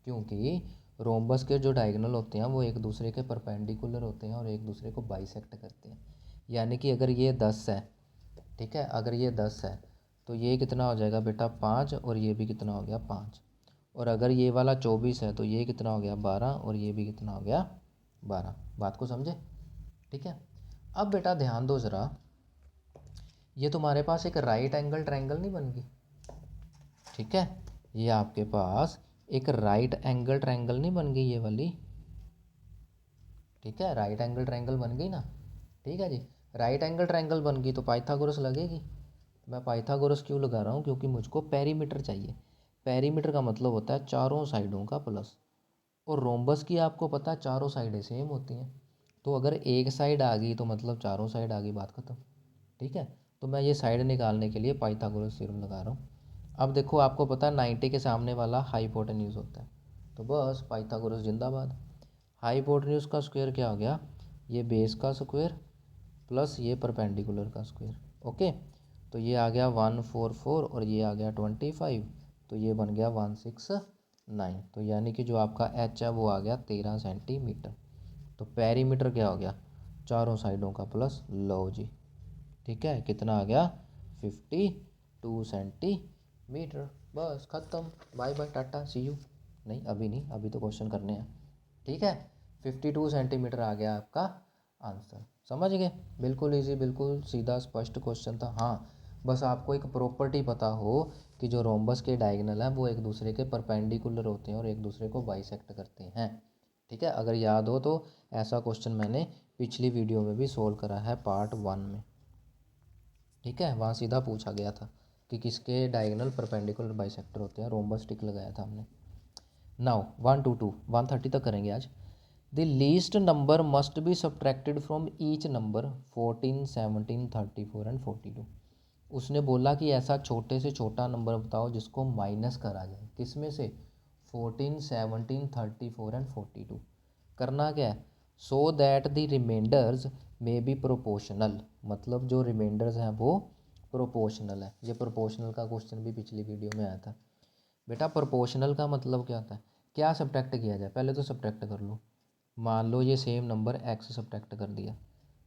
क्योंकि रोम्बस के जो डायगोनल होते हैं वो एक दूसरे के परपेंडिकुलर होते हैं और एक दूसरे को बाइसेक्ट करते हैं। यानी कि अगर ये 10 है, ठीक है, अगर ये 10 है तो ये कितना हो जाएगा बेटा 5, और ये भी कितना हो गया 5। और अगर ये वाला 24 है तो ये कितना हो गया 12, और ये भी कितना हो गया 12। बात को समझे, ठीक है। अब बेटा ध्यान दो ज़रा, ये तुम्हारे पास एक राइट एंगल ट्रायंगल नहीं बन गई, ठीक है, ये आपके पास एक राइट एंगल ट्रायंगल नहीं बन गई ये वाली, ठीक है, राइट एंगल ट्रायंगल बन गई ना, ठीक है जी। राइट एंगल ट्रायंगल बन गई तो पाइथागोरस लगेगी। मैं पाइथागोरस क्यों लगा रहा हूँ, क्योंकि मुझको पेरीमीटर चाहिए। पेरीमीटर का मतलब होता है चारों साइडों का प्लस, और रोम्बस की आपको पता है चारों साइडें सेम होती हैं, तो अगर एक साइड आ गई तो मतलब चारों साइड आ गई, बात खत्म, ठीक है। तो मैं ये साइड निकालने के लिए पाइथागोरस थ्योरम लगा रहा हूँ। अब देखो आपको पता है 90 के सामने वाला हाइपोटेन्यूज होता है, तो बस पाइथागोरस जिंदाबाद। हाइपोटेन्यूज का स्क्वायर क्या हो गया, ये बेस का स्क्वायर प्लस ये परपेंडिकुलर का स्क्वायर, ओके। तो ये आ गया 144 और ये आ गया 25, तो ये बन गया 169। तो यानी कि जो आपका एच है वो आ गया 13 सेंटीमीटर। तो पेरीमीटर क्या हो गया, चारों साइडों का प्लस, लो जी, ठीक है, कितना आ गया 52 सेंटीमीटर। बस ख़त्म, bye bye tata see you. नहीं अभी नहीं, अभी तो क्वेश्चन करने हैं, ठीक है। 52 सेंटीमीटर आ गया आपका आंसर, समझ गए, बिल्कुल इजी, बिल्कुल सीधा स्पष्ट क्वेश्चन था। हाँ, बस आपको एक प्रॉपर्टी पता हो कि जो रोम्बस के डायगोनल हैं वो एक दूसरे के परपेंडिकुलर होते हैं और एक दूसरे को बाइसेक्ट करते हैं, ठीक है। अगर याद हो तो ऐसा क्वेश्चन मैंने पिछली वीडियो में भी सोल्व करा है पार्ट 1 में, ठीक है, वहाँ सीधा पूछा गया था कि किसके डायगोनल परपेंडिकुलर बाइसेक्टर होते हैं, रोम्बस टिक लगाया था हमने। नाउ 122 130 तक करेंगे आज। The least number must be subtracted from each number 14 17 34 and 42। उसने बोला कि ऐसा छोटे से छोटा नंबर बताओ जिसको माइनस करा जाए, किस में से, 14 17 34 एंड 42। करना क्या है, सो दैट द रिमाइंडर्स में बी प्रोपोर्शनल, मतलब जो रिमाइंडर्स हैं वो प्रोपोर्शनल है। ये प्रोपोर्शनल का क्वेश्चन भी पिछली वीडियो में आया था बेटा। प्रोपोर्शनल का मतलब क्या होता है, क्या सब्ट्रैक्ट किया जाए, पहले तो सब्ट्रैक्ट कर लो। मान लो ये सेम नंबर x सब्ट्रैक्ट कर दिया,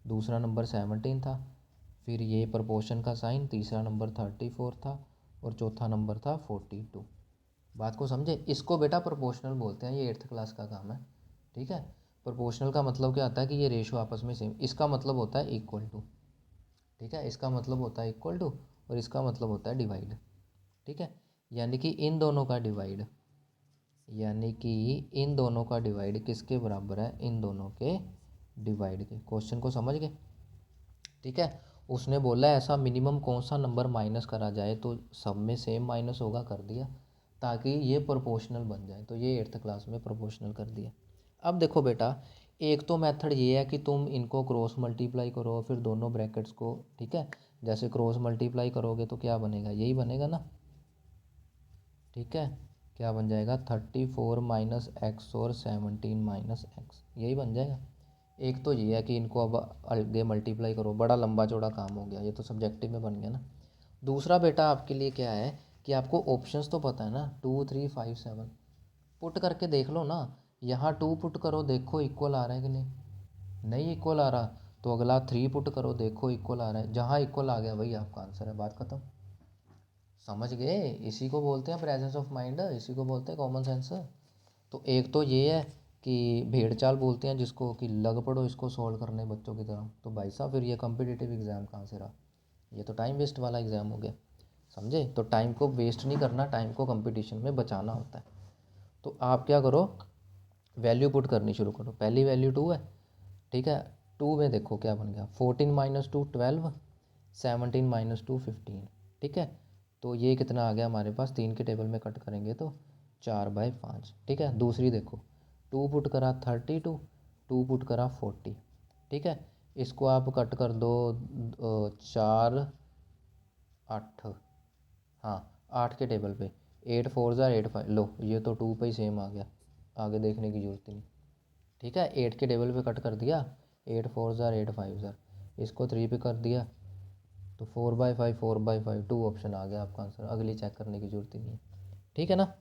दूसरा नंबर 17 था, फिर ये प्रोपोर्शन का साइन, तीसरा नंबर 34 था और चौथा नंबर था 42। बात को समझे, इसको बेटा प्रोपोर्शनल बोलते हैं, ये 8th क्लास का काम है, ठीक है। प्रोपोर्शनल का मतलब क्या होता है कि ये रेशो आपस में सेम, इसका मतलब होता है इक्वल टू, ठीक है, इसका मतलब होता है इक्वल टू, और इसका मतलब होता है डिवाइड, ठीक है। यानी कि इन दोनों का डिवाइड, यानी कि इन दोनों का डिवाइड किसके बराबर है, इन दोनों के डिवाइड के। क्वेश्चन को समझ गए, ठीक है। उसने बोला ऐसा मिनिमम कौन सा नंबर माइनस करा जाए तो सब में सेम माइनस होगा, कर दिया, ताकि ये प्रोपोर्शनल बन जाए। तो ये 8th क्लास में प्रोपोर्शनल कर दिया। अब देखो बेटा, एक तो मेथड ये है कि तुम इनको क्रॉस मल्टीप्लाई करो, फिर दोनों ब्रैकेट्स को, ठीक है, जैसे क्रॉस मल्टीप्लाई करोगे तो क्या बनेगा, यही बनेगा ना, ठीक है। क्या बन जाएगा, 34 माइनस एक्स और 17 माइनस एक्स, यही बन जाएगा। एक तो ये है कि इनको अब आगे मल्टीप्लाई करो, बड़ा लंबा चौड़ा काम हो गया, ये तो सब्जेक्टिव में बन गया ना। दूसरा बेटा आपके लिए क्या है कि आपको ऑप्शंस तो पता है ना, 2 3 5 7 पुट करके देख लो ना। यहाँ 2 पुट करो, देखो इक्वल आ रहा है कि नहीं, नहीं इक्वल आ रहा तो अगला 3 पुट करो, देखो इक्वल आ रहा है, जहाँ इक्वल आ गया वही आपका आंसर है, बात खत्म। समझ गए, इसी को बोलते हैं प्रेजेंस ऑफ माइंड, इसी को बोलते हैं कॉमन सेंस। तो एक तो ये है कि भेड़ चाल बोलते हैं जिसको, कि लग पड़ो इसको सॉल्व करने बच्चों की तरह। तो भाई साहब फिर ये कॉम्पिटिटिव एग्ज़ाम कहाँ से रहा, ये तो टाइम वेस्ट वाला एग्ज़ाम हो गया, समझे। तो टाइम को वेस्ट नहीं करना, टाइम को कंपटीशन में बचाना होता है। तो आप क्या करो, वैल्यू पुट करनी शुरू करो। पहली वैल्यू 2 है, ठीक है। 2 में देखो क्या बन गया, 14 माइनस 2 12, 17 माइनस 2 15, ठीक है। तो ये कितना आ गया हमारे पास, 3 के टेबल में कट करेंगे तो 4/5, ठीक है। दूसरी देखो, 2 पुट करा 32, 2 पुट करा 40, ठीक है। इसको आप कट कर दो, 4 8, हाँ 8 के टेबल पे, 8 4 ज़ार 8 5, लो ये तो 2 पे ही सेम आ गया, आगे देखने की जरूरत ही नहीं, ठीक है। 8 के टेबल पे कट कर दिया, 8 4 ज़ार 8 5 ज़ार, इसको 3 पे कर दिया तो 4/5 4/5, 2 ऑप्शन आ गया आपका आंसर, अगली चेक करने की जरूरत ही नहीं है, ठीक है ना।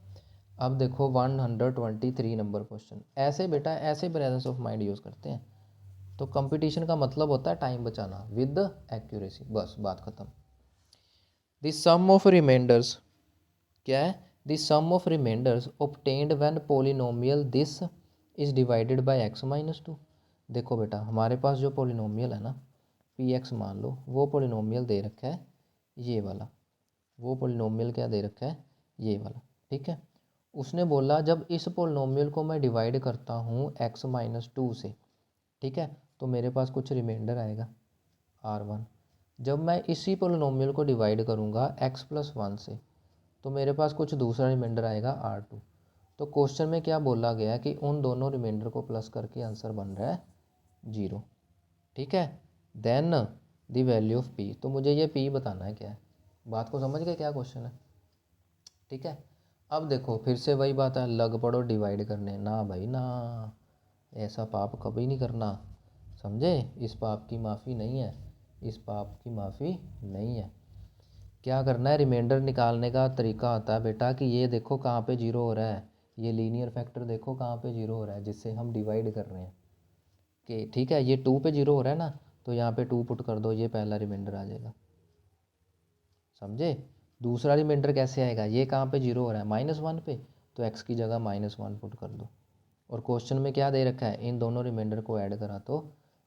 अब देखो 123 नंबर क्वेश्चन, ऐसे बेटा ऐसे प्रेजेंस ऑफ माइंड यूज़ करते हैं। तो कंपटीशन का मतलब होता है टाइम बचाना विद एक्यूरेसी, बस बात खत्म। द सम ऑफ रिमाइंडर्स, क्या है, the sum of remainders obtained when polynomial this is divided by x minus 2। देखो बेटा हमारे पास जो पॉलिनोमियल है ना, पी एक्स मान लो, वो पॉलिनोमियल दे रखा है ये वाला, वो पॉलिनोमियल क्या दे रखा है, ये वाला, ठीक है। उसने बोला जब इस पॉलिनोमियल को मैं डिवाइड करता हूँ x माइनस 2 से, ठीक है, तो मेरे पास कुछ रिमाइंडर आएगा r1। जब मैं इसी पॉलिनोमियल को डिवाइड करूँगा x प्लस 1 से, तो मेरे पास कुछ दूसरा रिमाइंडर आएगा r2। तो क्वेश्चन में क्या बोला गया है कि उन दोनों रिमाइंडर को प्लस करके आंसर बन रहा है 0, ठीक है। Then the value of p, तो मुझे ये p बताना है क्या है, बात को समझ गए क्या क्वेश्चन है, ठीक है। अब देखो फिर से वही बात है, लग पड़ो डिवाइड करने, ना भाई ना, ऐसा पाप कभी नहीं करना, समझे। इस पाप की माफ़ी नहीं है, इस पाप की माफ़ी नहीं है। क्या करना है, रिमाइंडर निकालने का तरीका होता है बेटा कि ये देखो कहाँ पे जीरो हो रहा है, ये लीनियर फैक्टर देखो कहाँ पे जीरो हो रहा है जिससे हम डिवाइड कर रहे हैं, कि ठीक है ये 2 पे जीरो हो रहा है ना, तो यहाँ पे 2 पुट कर दो, ये पहला रिमाइंडर आ जाएगा, समझे। दूसरा रिमाइंडर कैसे आएगा, ये कहाँ पे जीरो हो रहा है, -1 पे, तो x की जगह -1 पुट कर दो। और क्वेश्चन में क्या दे रखा है, इन दोनों रिमाइंडर को ऐड करा तो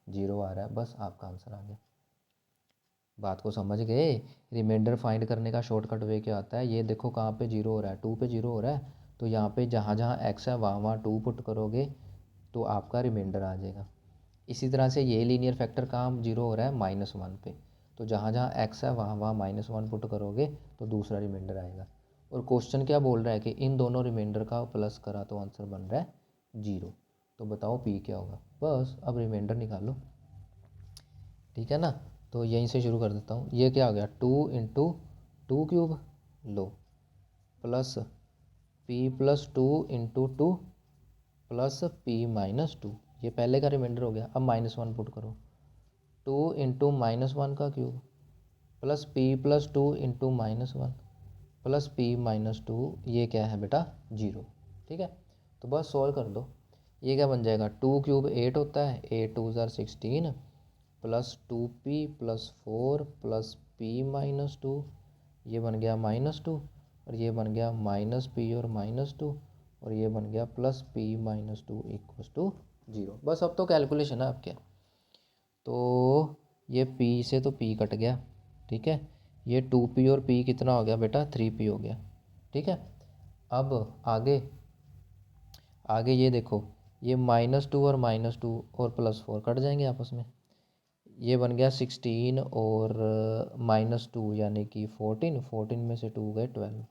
0 आ रहा है, बस आपका आंसर आ गया। बात को समझ गए। रिमाइंडर फाइंड करने का शॉर्टकट वे क्या आता है, ये देखो कहाँ पे जीरो हो रहा है, 2 पे जीरो हो रहा है, तो यहाँ पे जहाँ जहाँ x है वहाँ वहाँ 2 पुट करोगे तो आपका रिमाइंडर आ जाएगा। इसी तरह से ये लीनियर फैक्टर कहाँ जीरो हो रहा है, -1 पे, तो जहाँ जहाँ x है वहाँ वहाँ -1 पुट करोगे तो दूसरा रिमाइंडर आएगा। और क्वेश्चन क्या बोल रहा है कि इन दोनों रिमाइंडर का प्लस करा तो आंसर बन रहा है 0। तो बताओ p क्या होगा, बस अब रिमाइंडर निकालो, ठीक है ना। तो यहीं से शुरू कर देता हूँ, ये क्या हो गया, 2 इंटू 2 क्यूब, लो, plus p+2 into 2 plus p-2, ये पहले का रिमाइंडर हो गया। अब -1 पुट करो, 2 इंटू -1 का cube plus p+2 into -1 plus p-2, ये क्या है बेटा 0, ठीक है। तो बस सॉल्व कर दो, ये क्या बन जाएगा, 2 क्यूब 8 होता है, 8 2 ज़ार 16 plus 2p plus 4 plus p-2, ये बन गया -2, और ये बन गया -p और -2, और ये बन गया प्लस p-2 इक्वल्स टू 0। बस अब तो कैलकुलेशन है आपके। तो ये p से तो p कट गया, ठीक है। ये 2p और p कितना हो गया बेटा, 3p हो गया, ठीक है। अब आगे आगे ये देखो, ये -2 और -2 और +4 कट जाएंगे आपस में, ये बन गया 16 और -2 यानी कि 14, 14 में से 2 गए 12,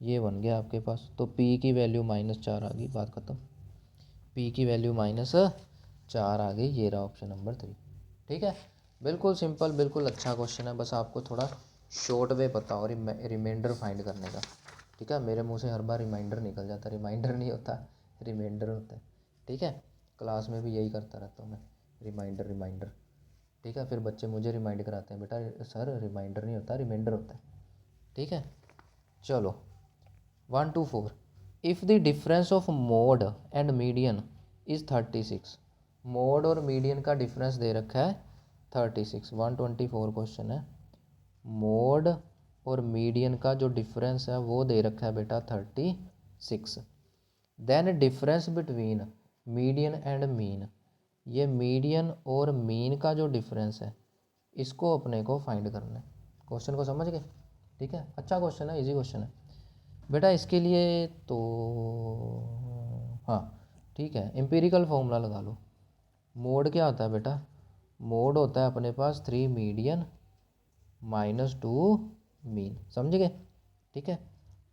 ये बन गया आपके पास। तो p की वैल्यू -4 आ गई, बात ख़त्म। p की वैल्यू -4 आ गई, ये रहा ऑप्शन नंबर 3। ठीक है, बिल्कुल सिंपल, बिल्कुल अच्छा क्वेश्चन है। बस आपको थोड़ा शॉर्ट वे पता हो रिमाइंडर फाइंड करने का। ठीक है, मेरे मुंह से हर बार रिमाइंडर निकल जाता है, रिमाइंडर नहीं होता, रिमाइंडर होता है। ठीक है, क्लास में भी यही करता रहता हूँ मैं, रिमाइंडर रिमाइंडर। ठीक है, फिर बच्चे मुझे रिमाइंड कराते हैं, बेटा सर रिमाइंडर नहीं होता, रिमाइंडर होता है। ठीक है, चलो 1 to 4। If the difference of mode and median is 36, mode और मीडियन का डिफरेंस दे रखा है 36। 124 क्वेश्चन है। मोड और मीडियन का जो डिफरेंस है वो दे रखा है बेटा 36। Then difference between median and mean, ये मीडियन और मीन का जो डिफरेंस है इसको अपने को फाइंड करना है। क्वेश्चन को समझ गए? ठीक है, अच्छा क्वेश्चन है, इजी क्वेश्चन है बेटा। इसके लिए तो हाँ ठीक है, एम्पिरिकल फॉर्मूला लगा लो। मोड क्या होता है बेटा? मोड होता है अपने पास 3 मीडियन -2 मीन, समझ गए? ठीक है,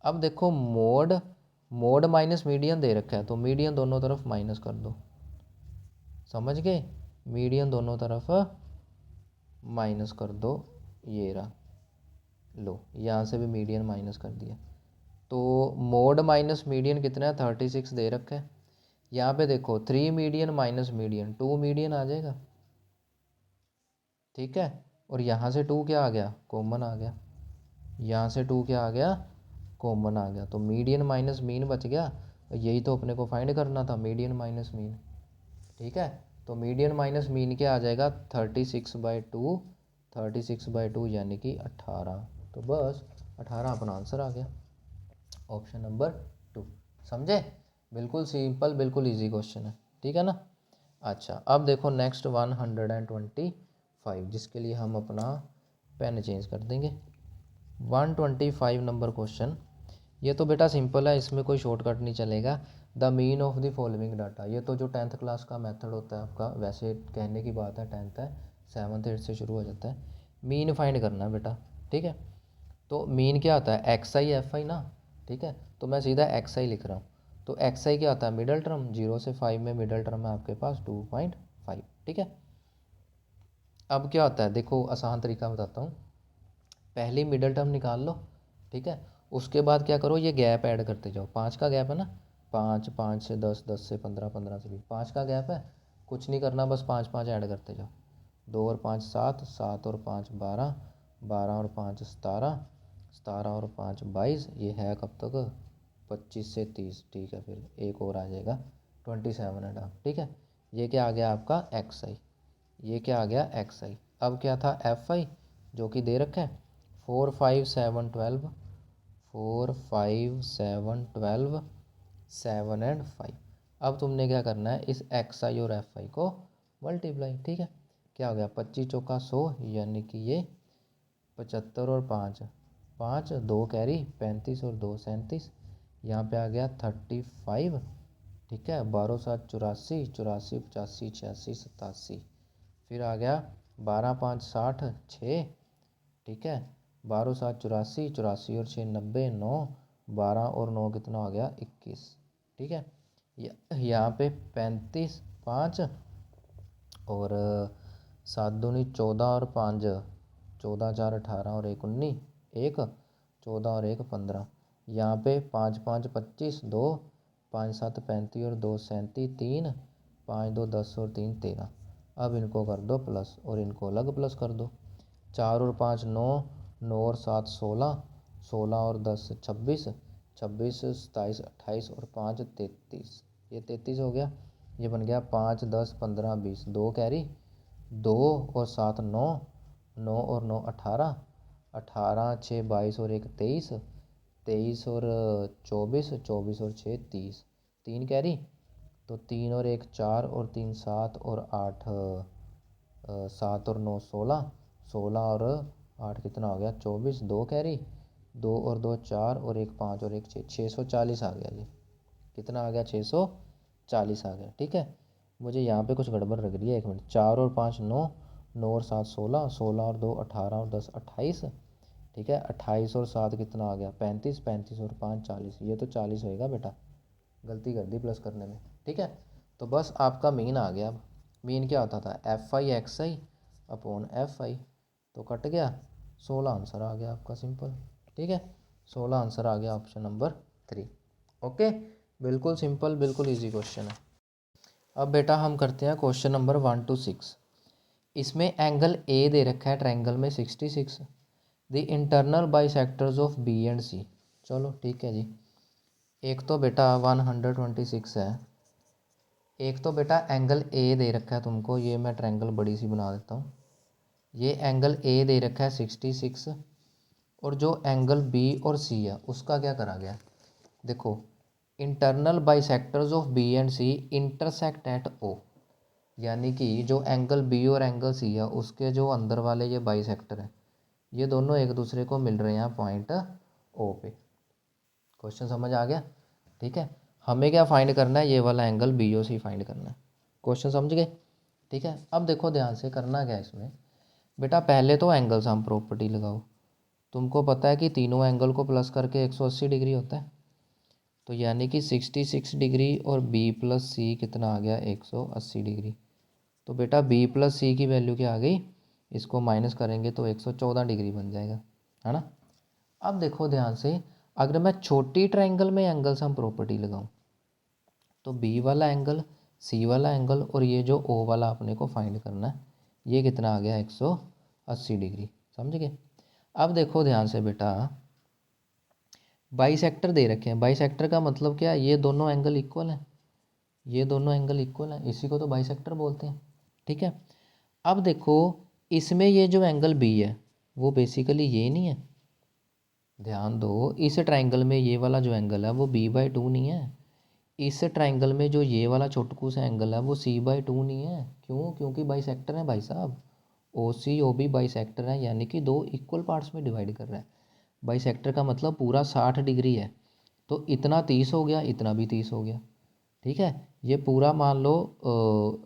अब देखो मोड, मोड माइनस मीडियन दे रखा है, तो मीडियन दोनों तरफ माइनस कर दो, समझ गए? मीडियन दोनों तरफ माइनस कर दो, ये रहा, लो यहाँ से भी मीडियन माइनस कर दिया। तो मोड माइनस मीडियन कितना है? 36 दे रखा है। यहाँ पे देखो 3 मीडियन माइनस मीडियन, 2 मीडियन आ जाएगा। ठीक है, और यहाँ से 2 क्या आ गया? कॉमन आ गया। यहाँ से 2 क्या आ गया? कॉमन आ गया। तो मीडियन माइनस मीन बच गया। यही तो अपने को फाइंड करना था, मीडियन माइनस मीन। ठीक है, तो मीडियन माइनस मीन क्या आ जाएगा? 36/2, 36/2 यानी कि 18। तो बस 18 अपना आंसर आ गया, ऑप्शन नंबर 2। समझे? बिल्कुल सिंपल, बिल्कुल इजी क्वेश्चन है। ठीक है ना? अच्छा, अब देखो नेक्स्ट 125, जिसके लिए हम अपना पेन चेंज कर देंगे। 125 नंबर क्वेश्चन, ये तो बेटा सिंपल है, इसमें कोई शॉर्टकट नहीं चलेगा। The mean of the following data, ये तो जो 10th क्लास का मेथड होता है आपका, वैसे कहने की बात है 10th है, 7th 8th से शुरू हो जाता है। मीन फाइंड करना है बेटा। ठीक है, तो मीन क्या होता है? XI FI ना। ठीक है, तो मैं सीधा XI लिख रहा हूँ। तो XI क्या होता है? मिडल टर्म, 0 से 5 में मिडल टर्म है आपके पास 2.5। ठीक है, अब क्या होता है? देखो आसान तरीका बताता हूँ। पहली मिडल टर्म निकाल लो। ठीक है, उसके बाद क्या करो? ये गैप ऐड करते जाओ। 5 का गैप है ना, 5, 5 से 10, 10 से 15, 15 से 20, 5 का गैप है। कुछ नहीं करना, बस 5 5 ऐड करते जाओ। 2 और 5 7, 7 और 5 12, 12 और 5 17, 17 और 5 22, ये है कब तक? 25 से 30। ठीक है, फिर एक और आ जाएगा 27.5। ठीक है, ये क्या आ गया आपका? XI। ये क्या आ गया? XI। अब क्या था? FI, जो कि दे रखा है 4 5 7 12, 4 5 7 12, 7 एंड 5। अब तुमने क्या करना है? इस XI और FI को मल्टीप्लाई। ठीक है, क्या हो गया? 25 चौका 100, यानी कि ये 75 और 5 5, 2 कैरी 35 और 2 37, यहाँ पे आ गया 35। ठीक है, 12 7 84, 84 85 86 87, फिर आ गया 12 5 60 6। ठीक है, 12 7 84, 84 और 6 90 9, 12 और 9 कितना हो गया? 21। ठीक है, यहाँ पे 35 5 और 7 दूनी 14 और 5, 14 4 18 और 1 19, 1 14 और 1 15, यहाँ पे 5 5 25 2, 5 7 35 और 2 37, 3 5 2 10 और 3 13। अब इनको कर दो प्लस और इनको अलग प्लस कर दो। 4 और 5 9, 9 और 7 16, 16 और 10 26, 26 27 28 और 5 33, ये 33 हो गया। ये बन गया 5 10 15 20, 2 कैरी 2 और 7 9, 9 और 9 18, 18 6 22 और 1 23, 23 और 24, 24 और 6 30, 3 कैरी, तो 3 और 1 4 और 3 7 और 8 7 और 9 16, 16 और 8 कितना हो गया? 24, 2 कैरी, 2 और 2 4 और 1 5 और 1 6, 640 आ गया। ये कितना आ गया? 640 आ गया। ठीक है, मुझे यहाँ पे कुछ गड़बड़ लग रही है, 1 मिनट। 4 और 5 9, 9 और 7 16, 16 और 2 18 और 10 28, ठीक है। 28 और 7 कितना आ गया 35, 35 और 5 40, ये तो 40 होएगा बेटा, गलती कर दी प्लस करने में, ठीक है। तो बस आपका मीन आ गया। अब मीन क्या होता था FI/XI अपॉन FI, तो कट गया, 16 आंसर आ गया आपका, सिंपल, ठीक है। 16 आंसर आ गया ऑप्शन नंबर 3। ओके, बिल्कुल सिंपल, बिल्कुल ईजी क्वेश्चन है। अब बेटा हम करते हैं क्वेश्चन नंबर 1 to 6। इसमें एंगल ए दे रखा है ट्रायंगल में 66, the internal bisectors of B and C. चलो ठीक है जी, एक तो बेटा 126 है, एक तो बेटा एंगल ए दे रखा है तुमको, ये मैं ट्रायंगल बड़ी सी बना देता हूँ। ये एंगल ए दे रखा है 66, और जो एंगल बी और सी है उसका क्या करा गया, देखो internal bisectors of B and C intersect at O, यानी कि जो एंगल बी और एंगल सी है उसके जो अंदर वाले ये बाइसेक्टर है, ये दोनों एक दूसरे को मिल रहे हैं पॉइंट ओ पे। क्वेश्चन समझ आ गया, ठीक है। हमें क्या फाइंड करना है, ये वाला एंगल बी ओ सी फाइंड करना है। क्वेश्चन समझ गए, ठीक है। अब देखो ध्यान से करना क्या है इसमें, बेटा पहले तो एंगल सम प्रॉपर्टी लगाओ। तुमको पता है कि तीनों एंगल को प्लस करके 180 डिग्री होता है, तो यानी कि 66 डिग्री और बी प्लस सी कितना आ गया 180 डिग्री। तो बेटा बी प्लस सी की वैल्यू क्या आ गई, इसको माइनस करेंगे तो 114 डिग्री बन जाएगा, है ना। अब देखो ध्यान से, अगर मैं छोटी ट्रायंगल में एंगल सम प्रॉपर्टी लगाऊं, तो बी वाला एंगल, सी वाला एंगल और ये जो ओ वाला अपने को फाइंड करना है, ये कितना आ गया 180 डिग्री, समझ गए। अब देखो ध्यान से बेटा, बाईसेक्टर दे रखे हैं, बाईसेक्टर का मतलब क्या है, ये दोनों एंगल इक्वल हैं, ये दोनों एंगल इक्वल हैं, इसी को तो बाईसेक्टर बोलते हैं, ठीक है। अब देखो इसमें ये जो एंगल बी है वो बेसिकली ये नहीं है, ध्यान दो, इस ट्रायंगल में ये वाला जो एंगल है वो b/2 नहीं है, इस ट्रायंगल में जो ये वाला छोटकू सा एंगल है वो c/2 नहीं है। क्यों, क्योंकि बाईसेक्टर है भाई साहब, ओ सी ओ बी बाईसेक्टर है, यानी कि दो इक्वल पार्ट्स में डिवाइड कर रहा है। बाईसेक्टर का मतलब पूरा 60 डिग्री है, तो इतना 30 हो गया, इतना भी 30 हो गया, ठीक है। ये पूरा मान लो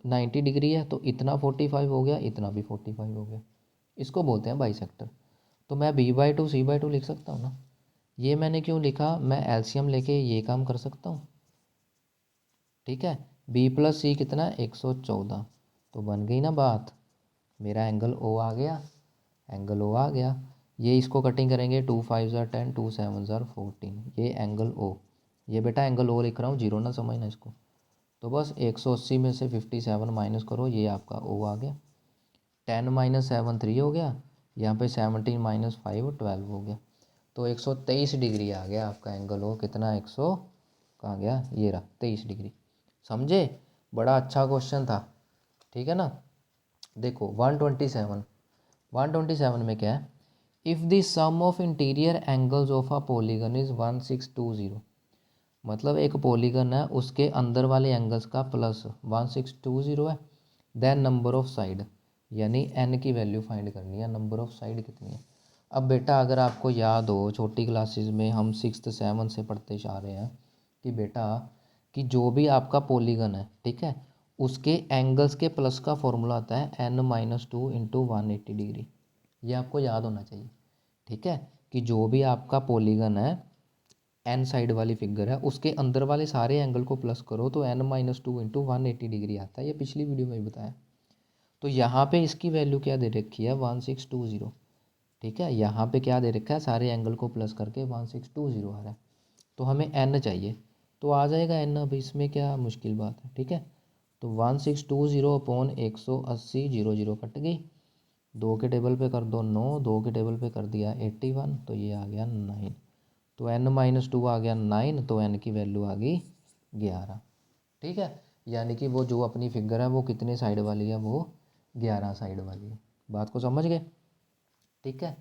90 डिग्री है, तो इतना 45 हो गया, इतना भी 45 हो गया, इसको बोलते हैं बाईसेक्टर। तो मैं b/2 c/2 लिख सकता हूँ ना। ये मैंने क्यों लिखा, मैं एलसीएम लेके ये काम कर सकता हूँ, ठीक है। b प्लस सी कितना है 114, तो बन गई ना बात, मेरा एंगल ओ आ गया, एंगल ओ आ गया। ये इसको कटिंग करेंगे, 2 5 10, 2 7 14, ये एंगल ओ, ये बेटा एंगल ओ लिख रहा हूँ, जीरो ना समझना इसको। तो बस 180 में से 57 माइनस करो, ये आपका ओ आ गया। 10 माइनस 7 3 हो गया, यहाँ पे 17 माइनस 5 12 हो गया, तो 123 डिग्री आ गया आपका एंगल ओ, कितना 100 कहाँ गया, ये रहा 23 डिग्री, समझे। बड़ा अच्छा क्वेश्चन था, ठीक है ना। देखो 127 में क्या है, if the sum of interior angles of a polygon is 1620, मतलब एक पॉलीगन है उसके अंदर वाले एंगल्स का प्लस 1620 है, देन नंबर ऑफ साइड, यानी एन की वैल्यू फाइंड करनी है, नंबर ऑफ साइड कितनी है। अब बेटा अगर आपको याद हो छोटी क्लासेस में हम 6th 7th से पढ़ते जा रहे हैं कि बेटा कि जो भी आपका पॉलीगन है, ठीक है, उसके एंगल्स के प्लस का फॉर्मूला आता है n-2 इंटू 180 डिग्री, ये आपको याद होना चाहिए, ठीक है। कि जो भी आपका पॉलीगन है, एन साइड वाली फिगर है, उसके अंदर वाले सारे एंगल को प्लस करो तो n-2 इंटू 180 डिग्री आता है, ये पिछली वीडियो में भी बताया। तो यहाँ पे इसकी वैल्यू क्या दे रखी है 1620, ठीक है। यहाँ पे क्या दे रखा है, सारे एंगल को प्लस करके 1620 आ रहा है, तो हमें n चाहिए, तो आ जाएगा n, अब इसमें क्या मुश्किल बात है, ठीक है। तो 1620 अपॉन 180 0 कट गई, 2 के टेबल पे कर दो 9, 2 के टेबल पे कर दिया 81, तो ये आ गया 9, तो n-2 आ गया 9, तो n की वैल्यू आ गई 11, ठीक है। यानी कि वो जो अपनी फिगर है वो कितने साइड वाली है, वो 11 साइड वाली है, बात को समझ गए, ठीक है।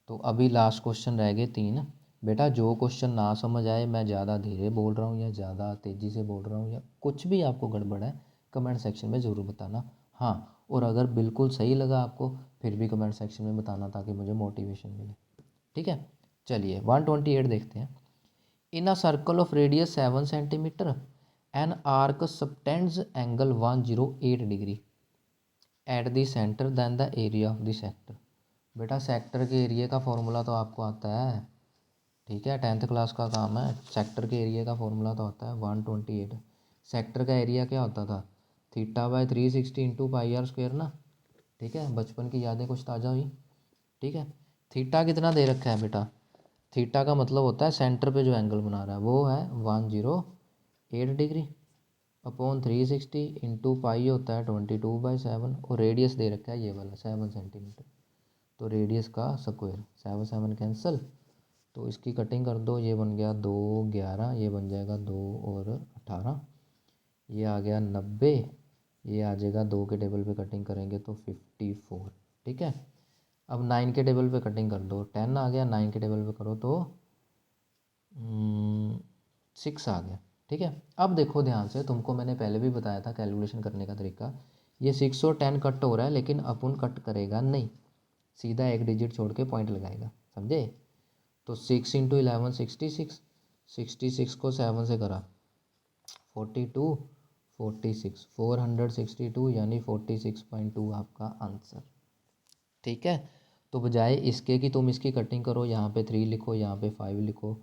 तो अभी लास्ट क्वेश्चन रह गए 3। बेटा जो क्वेश्चन ना समझ आए, मैं ज़्यादा धीरे बोल रहा हूँ या ज़्यादा तेज़ी से बोल रहा हूँ या कुछ भी आपको गड़बड़ है, कमेंट सेक्शन में ज़रूर बताना, हाँ। और अगर बिल्कुल सही लगा आपको फिर भी कमेंट सेक्शन में बताना, ताकि मुझे मोटिवेशन मिले, ठीक है। चलिए 128 देखते हैं। In a circle of radius 7 centimetre an arc subtends angle 108 degree. At the centre than the area of the sector. बेटा सेक्टर के एरिया का फॉर्मूला तो आपको आता है, ठीक है, 10th क्लास का काम है। सेक्टर के एरिया का फॉर्मूला तो आता है 128। सेक्टर का एरिया क्या होता था, θ/360 इंटू पाई आर स्क्वायर ना, ठीक है। बचपन की यादें कुछ ताज़ा हुई, ठीक है। थीटा कितना दे रखा है बेटा, थीटा का मतलब होता है सेंटर पे जो एंगल बना रहा है वो है 108 डिग्री अपॉन 360 इंटू पाई होता है 22/7 और रेडियस दे रखा है ये वाला 7 सेंटीमीटर। तो रेडियस का स्क्वायर 7 7 कैंसिल, तो इसकी कटिंग कर दो, ये बन गया 2 11, ये बन जाएगा 2 और 18, ये आ गया 90, ये आ जाएगा 2 के टेबल पे कटिंग करेंगे तो 54, ठीक है। अब 9 के टेबल पे कटिंग कर दो, 10 आ गया, 9 के टेबल पे करो तो 6 आ गया, ठीक है। अब देखो ध्यान से, तुमको मैंने पहले भी बताया था कैलकुलेशन करने का तरीका। ये 6 और 10 कट हो रहा है लेकिन अपन कट करेगा नहीं, सीधा एक डिजिट छोड़ के पॉइंट लगाएगा, समझे। तो 6 इंटू 11 66, 66 को 7 से करा 42, 46 462 यानी 46.2 आपका आंसर, ठीक है। तो बजाय इसके कि तुम इसकी कटिंग करो, यहाँ पे 3 लिखो, यहाँ पे 5 लिखो,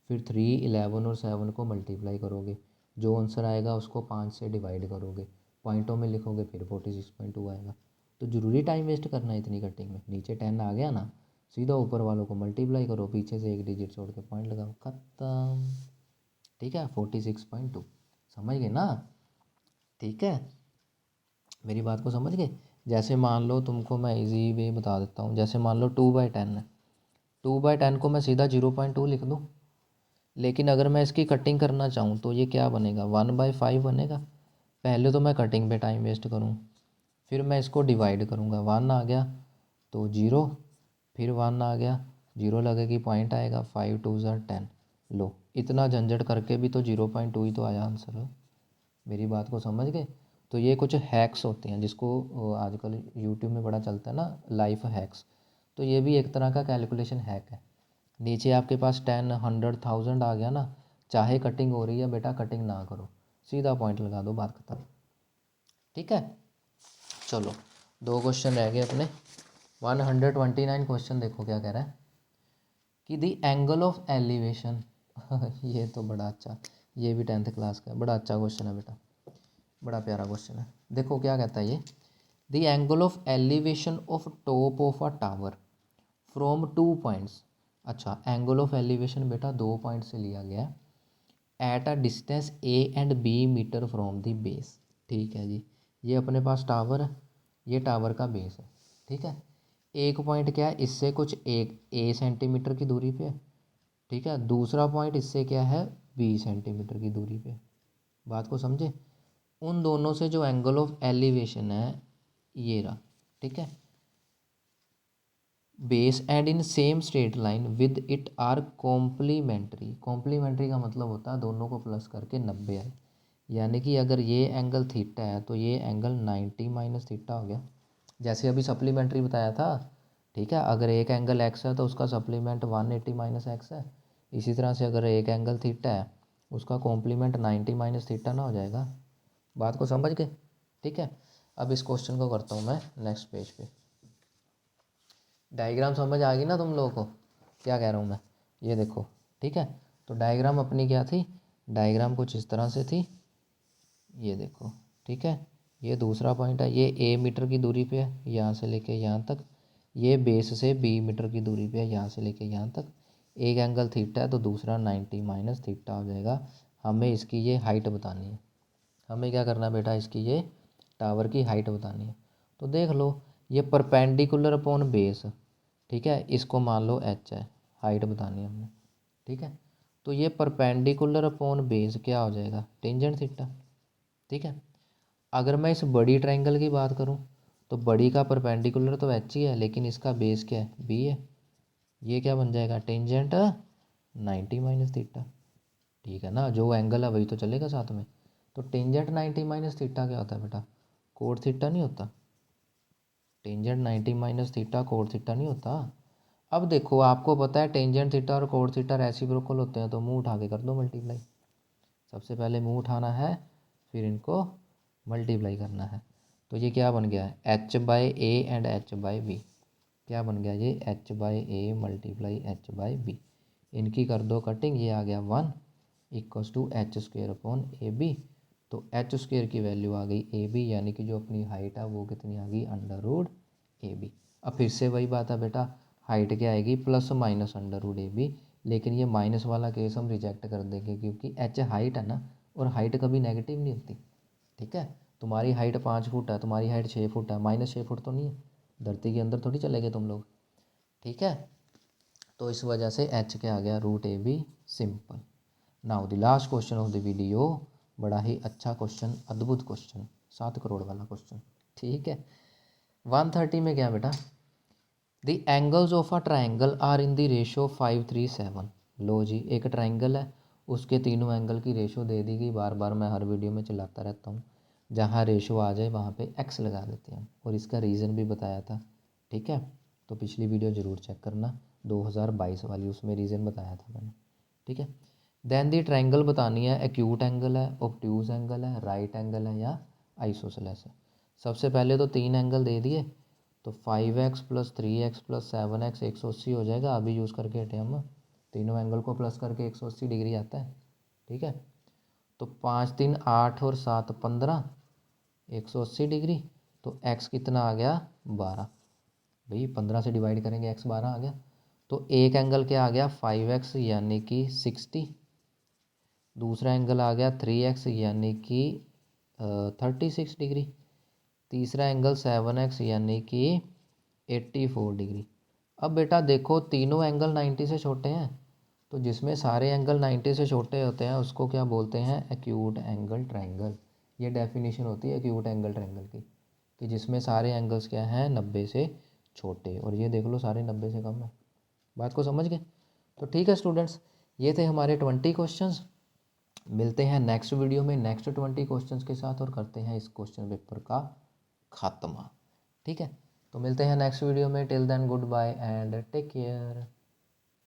फिर 3 11 और 7 को मल्टीप्लाई करोगे, जो आंसर आएगा उसको 5 से डिवाइड करोगे, पॉइंटों में लिखोगे, फिर 46.2 आएगा। तो ज़रूरी टाइम वेस्ट करना है इतनी कटिंग में, नीचे 10 आ गया ना, सीधा ऊपर वालों को मल्टीप्लाई करो, पीछे से एक डिजिट छोड़ के पॉइंट लगाओ, ख़त्म, ठीक है। 46.2 समझ गए ना, ठीक है। मेरी बात को समझ गए। जैसे मान लो तुमको मैं इजी वे बता देता हूँ, जैसे मान लो 2/10 है, 2/10 को मैं सीधा 0.2 लिख दूँ, लेकिन अगर मैं इसकी कटिंग करना चाहूँ तो ये क्या बनेगा 1/5 बनेगा। पहले तो मैं कटिंग पे टाइम वेस्ट करूँ, फिर मैं इसको डिवाइड करूँगा, 1 आ गया तो 0, फिर 1 आ गया, 0 लगेगी पॉइंट आएगा, 5 2 10। लो इतना झंझट करके भी तो 0.2 ही तो आया आंसर। मेरी बात को समझ गए। तो ये कुछ हैक्स होते हैं जिसको आजकल यूट्यूब में बड़ा चलता है ना, लाइफ हैक्स। तो ये भी एक तरह का कैलकुलेशन हैक है। नीचे आपके पास 10 100 1000 आ गया ना, चाहे कटिंग हो रही है बेटा कटिंग ना करो, सीधा पॉइंट लगा दो, बात खत्म, ठीक है। चलो 2 क्वेश्चन रह गए अपने। 129 क्वेश्चन देखो क्या कह रहा है कि द एंगल ऑफ एलिवेशन ये तो बड़ा अच्छा, ये भी 10th क्लास का है, बड़ा अच्छा क्वेश्चन है बेटा, बड़ा प्यारा क्वेश्चन है। देखो क्या कहता है ये, the angle of elevation of top of a tower from 2 points. अच्छा एंगल ऑफ एलिवेशन बेटा 2 पॉइंट से लिया गया है, at a distance A and B metre from the base, ठीक है जी। ये अपने पास टावर है, ये टावर का बेस है, ठीक है। एक पॉइंट क्या है, इससे कुछ एक ए सेंटीमीटर की दूरी पे है, ठीक है। दूसरा पॉइंट इससे क्या है 20 सेंटीमीटर की दूरी पे, बात को समझे। उन दोनों से जो एंगल ऑफ एलिवेशन है ये रहा, ठीक है। Base and in same straight line with it are complementary, complementary का मतलब होता है दोनों को प्लस करके 90 आए, यानी कि अगर ये एंगल थीटा है तो ये एंगल 90 माइनस थीटा हो गया, जैसे अभी सप्लीमेंट्री बताया था, ठीक है। अगर एक एंगल एक्स है तो उसका सप्लीमेंट 180 माइनस एक्स है, इसी तरह से अगर एक एंगल थीटा है उसका कॉम्प्लीमेंट 90 माइनस थीटा ना हो जाएगा, बात को समझ गए, ठीक है। अब इस क्वेश्चन को करता हूँ मैं नेक्स्ट पेज पे। डायग्राम समझ आ गई ना तुम लोगों को, क्या कह रहा हूँ मैं, ये देखो, ठीक है। तो डायग्राम अपनी क्या थी, डायग्राम कुछ इस तरह से थी, ये देखो, ठीक है। ये दूसरा पॉइंट है, ये ए मीटर की दूरी पे है यहाँ से लेके यहाँ तक, ये बेस से बी मीटर की दूरी पे है यहाँ से लेके यहाँ तक। एक एंगल थीटा है तो दूसरा 90 माइनस थीटा हो जाएगा। हमें इसकी ये हाइट बतानी है, हमें क्या करना है बेटा, इसकी ये टावर की हाइट बतानी है। तो देख लो ये परपेंडिकुलर अपॉन बेस, ठीक है, इसको मान लो एच है, हाइट बतानी है हमने, ठीक है। तो ये परपेंडिकुलर अपॉन बेस क्या हो जाएगा टेंजेंट थीटा, ठीक है। अगर मैं इस बड़ी ट्रायंगल की बात करूं तो बड़ी का परपेंडिकुलर तो एच ही है लेकिन इसका बेस क्या है बी है, ये क्या बन जाएगा टेंजेंट 90 माइनस थीटा, ठीक है ना, जो एंगल है वही तो चलेगा साथ में। तो टेंजेंट 90 माइनस थीटा क्या होता है बेटा, कोट थीटा नहीं होता, tangent 90 minus theta cot theta नहीं होता। अब देखो आपको पता है टेंजेंट थीटा और कोट थीटा रेसिप्रोकल होते हैं, तो मुंह उठा के कर दो मल्टीप्लाई, सबसे पहले मुंह उठाना है फिर इनको मल्टीप्लाई करना है। तो ये क्या बन गया, H by A and H by B, क्या बन गया ये H by A multiply H by B. इनकी कर दो कटिंग, ये आ गया 1 equals to H square upon A B. तो एच स्क्वेयर की वैल्यू आ गई ए बी, यानी कि जो अपनी हाइट है वो कितनी आ गई अंडर रूट ए बी। अब फिर से वही बात है बेटा, हाइट क्या आएगी plus minus under root A B, लेकिन ये माइनस वाला केस हम रिजेक्ट कर देंगे क्योंकि एच हाइट है ना, और हाइट कभी नेगेटिव नहीं होती। ठीक है, तुम्हारी हाइट 5 फुट है, तुम्हारी हाइट 6 फुट है, -6 फुट तो नहीं है, धरती के अंदर थोड़ी चले गए तुम लोग। ठीक है, तो इस वजह से एच क्या आ गया root A B, simple. Now the last question of the video, बड़ा ही अच्छा क्वेश्चन, अद्भुत क्वेश्चन, 7 करोड़ वाला क्वेश्चन। ठीक है, 130 में क्या बेटा, the angles of a triangle are in the ratio 537। लो जी, एक ट्राइंगल है, उसके तीनों एंगल की रेशो दे दी गई, बार बार मैं हर वीडियो में चलाता रहता हूँ, जहाँ रेशो आ जाए वहाँ पे एक्स लगा देते हैं, और इसका रीज़न भी बताया था। ठीक है, तो पिछली वीडियो ज़रूर चेक करना, 2022 वाली, उसमें रीज़न बताया था मैंने। ठीक है, देन दी ट्रायंगल बतानी है, एक्यूट एंगल है, ऑब्ट्यूज एंगल है, राइट एंगल है या आइसोसेलेस है। सबसे पहले तो 3 एंगल दे दिए, तो 5x plus 3x plus 7x 180 हो जाएगा। अभी यूज़ करके हटे हम, तीनों एंगल को प्लस करके 180 डिग्री आता है। ठीक है, तो 5 3 8 और 7 15, 180 डिग्री। तो x कितना आ गया 12, भाई 15 से डिवाइड करेंगे x 12 आ गया। तो एक एंगल क्या आ गया 5x यानी कि 60, दूसरा एंगल आ गया 3x यानी कि 36 डिग्री, तीसरा एंगल 7x यानी कि 84 डिग्री। अब बेटा देखो तीनों एंगल 90 से छोटे हैं, तो जिसमें सारे एंगल 90 से छोटे होते हैं उसको क्या बोलते हैं, एक्यूट एंगल ट्रायंगल। ये डेफिनेशन होती है एक्यूट एंगल ट्रायंगल की, कि जिसमें सारे एंगल्स क्या हैं 90 से छोटे, और ये देख लो सारे 90 से कम है। बात को समझ गए? तो ठीक है स्टूडेंट्स, ये थे हमारे 20 क्वेश्चंस। मिलते हैं नेक्स्ट वीडियो में नेक्स्ट 20 क्वेश्चंस के साथ, और करते हैं इस क्वेश्चन पेपर का खात्मा। ठीक है, तो मिलते हैं नेक्स्ट वीडियो में। Till then good bye and take care.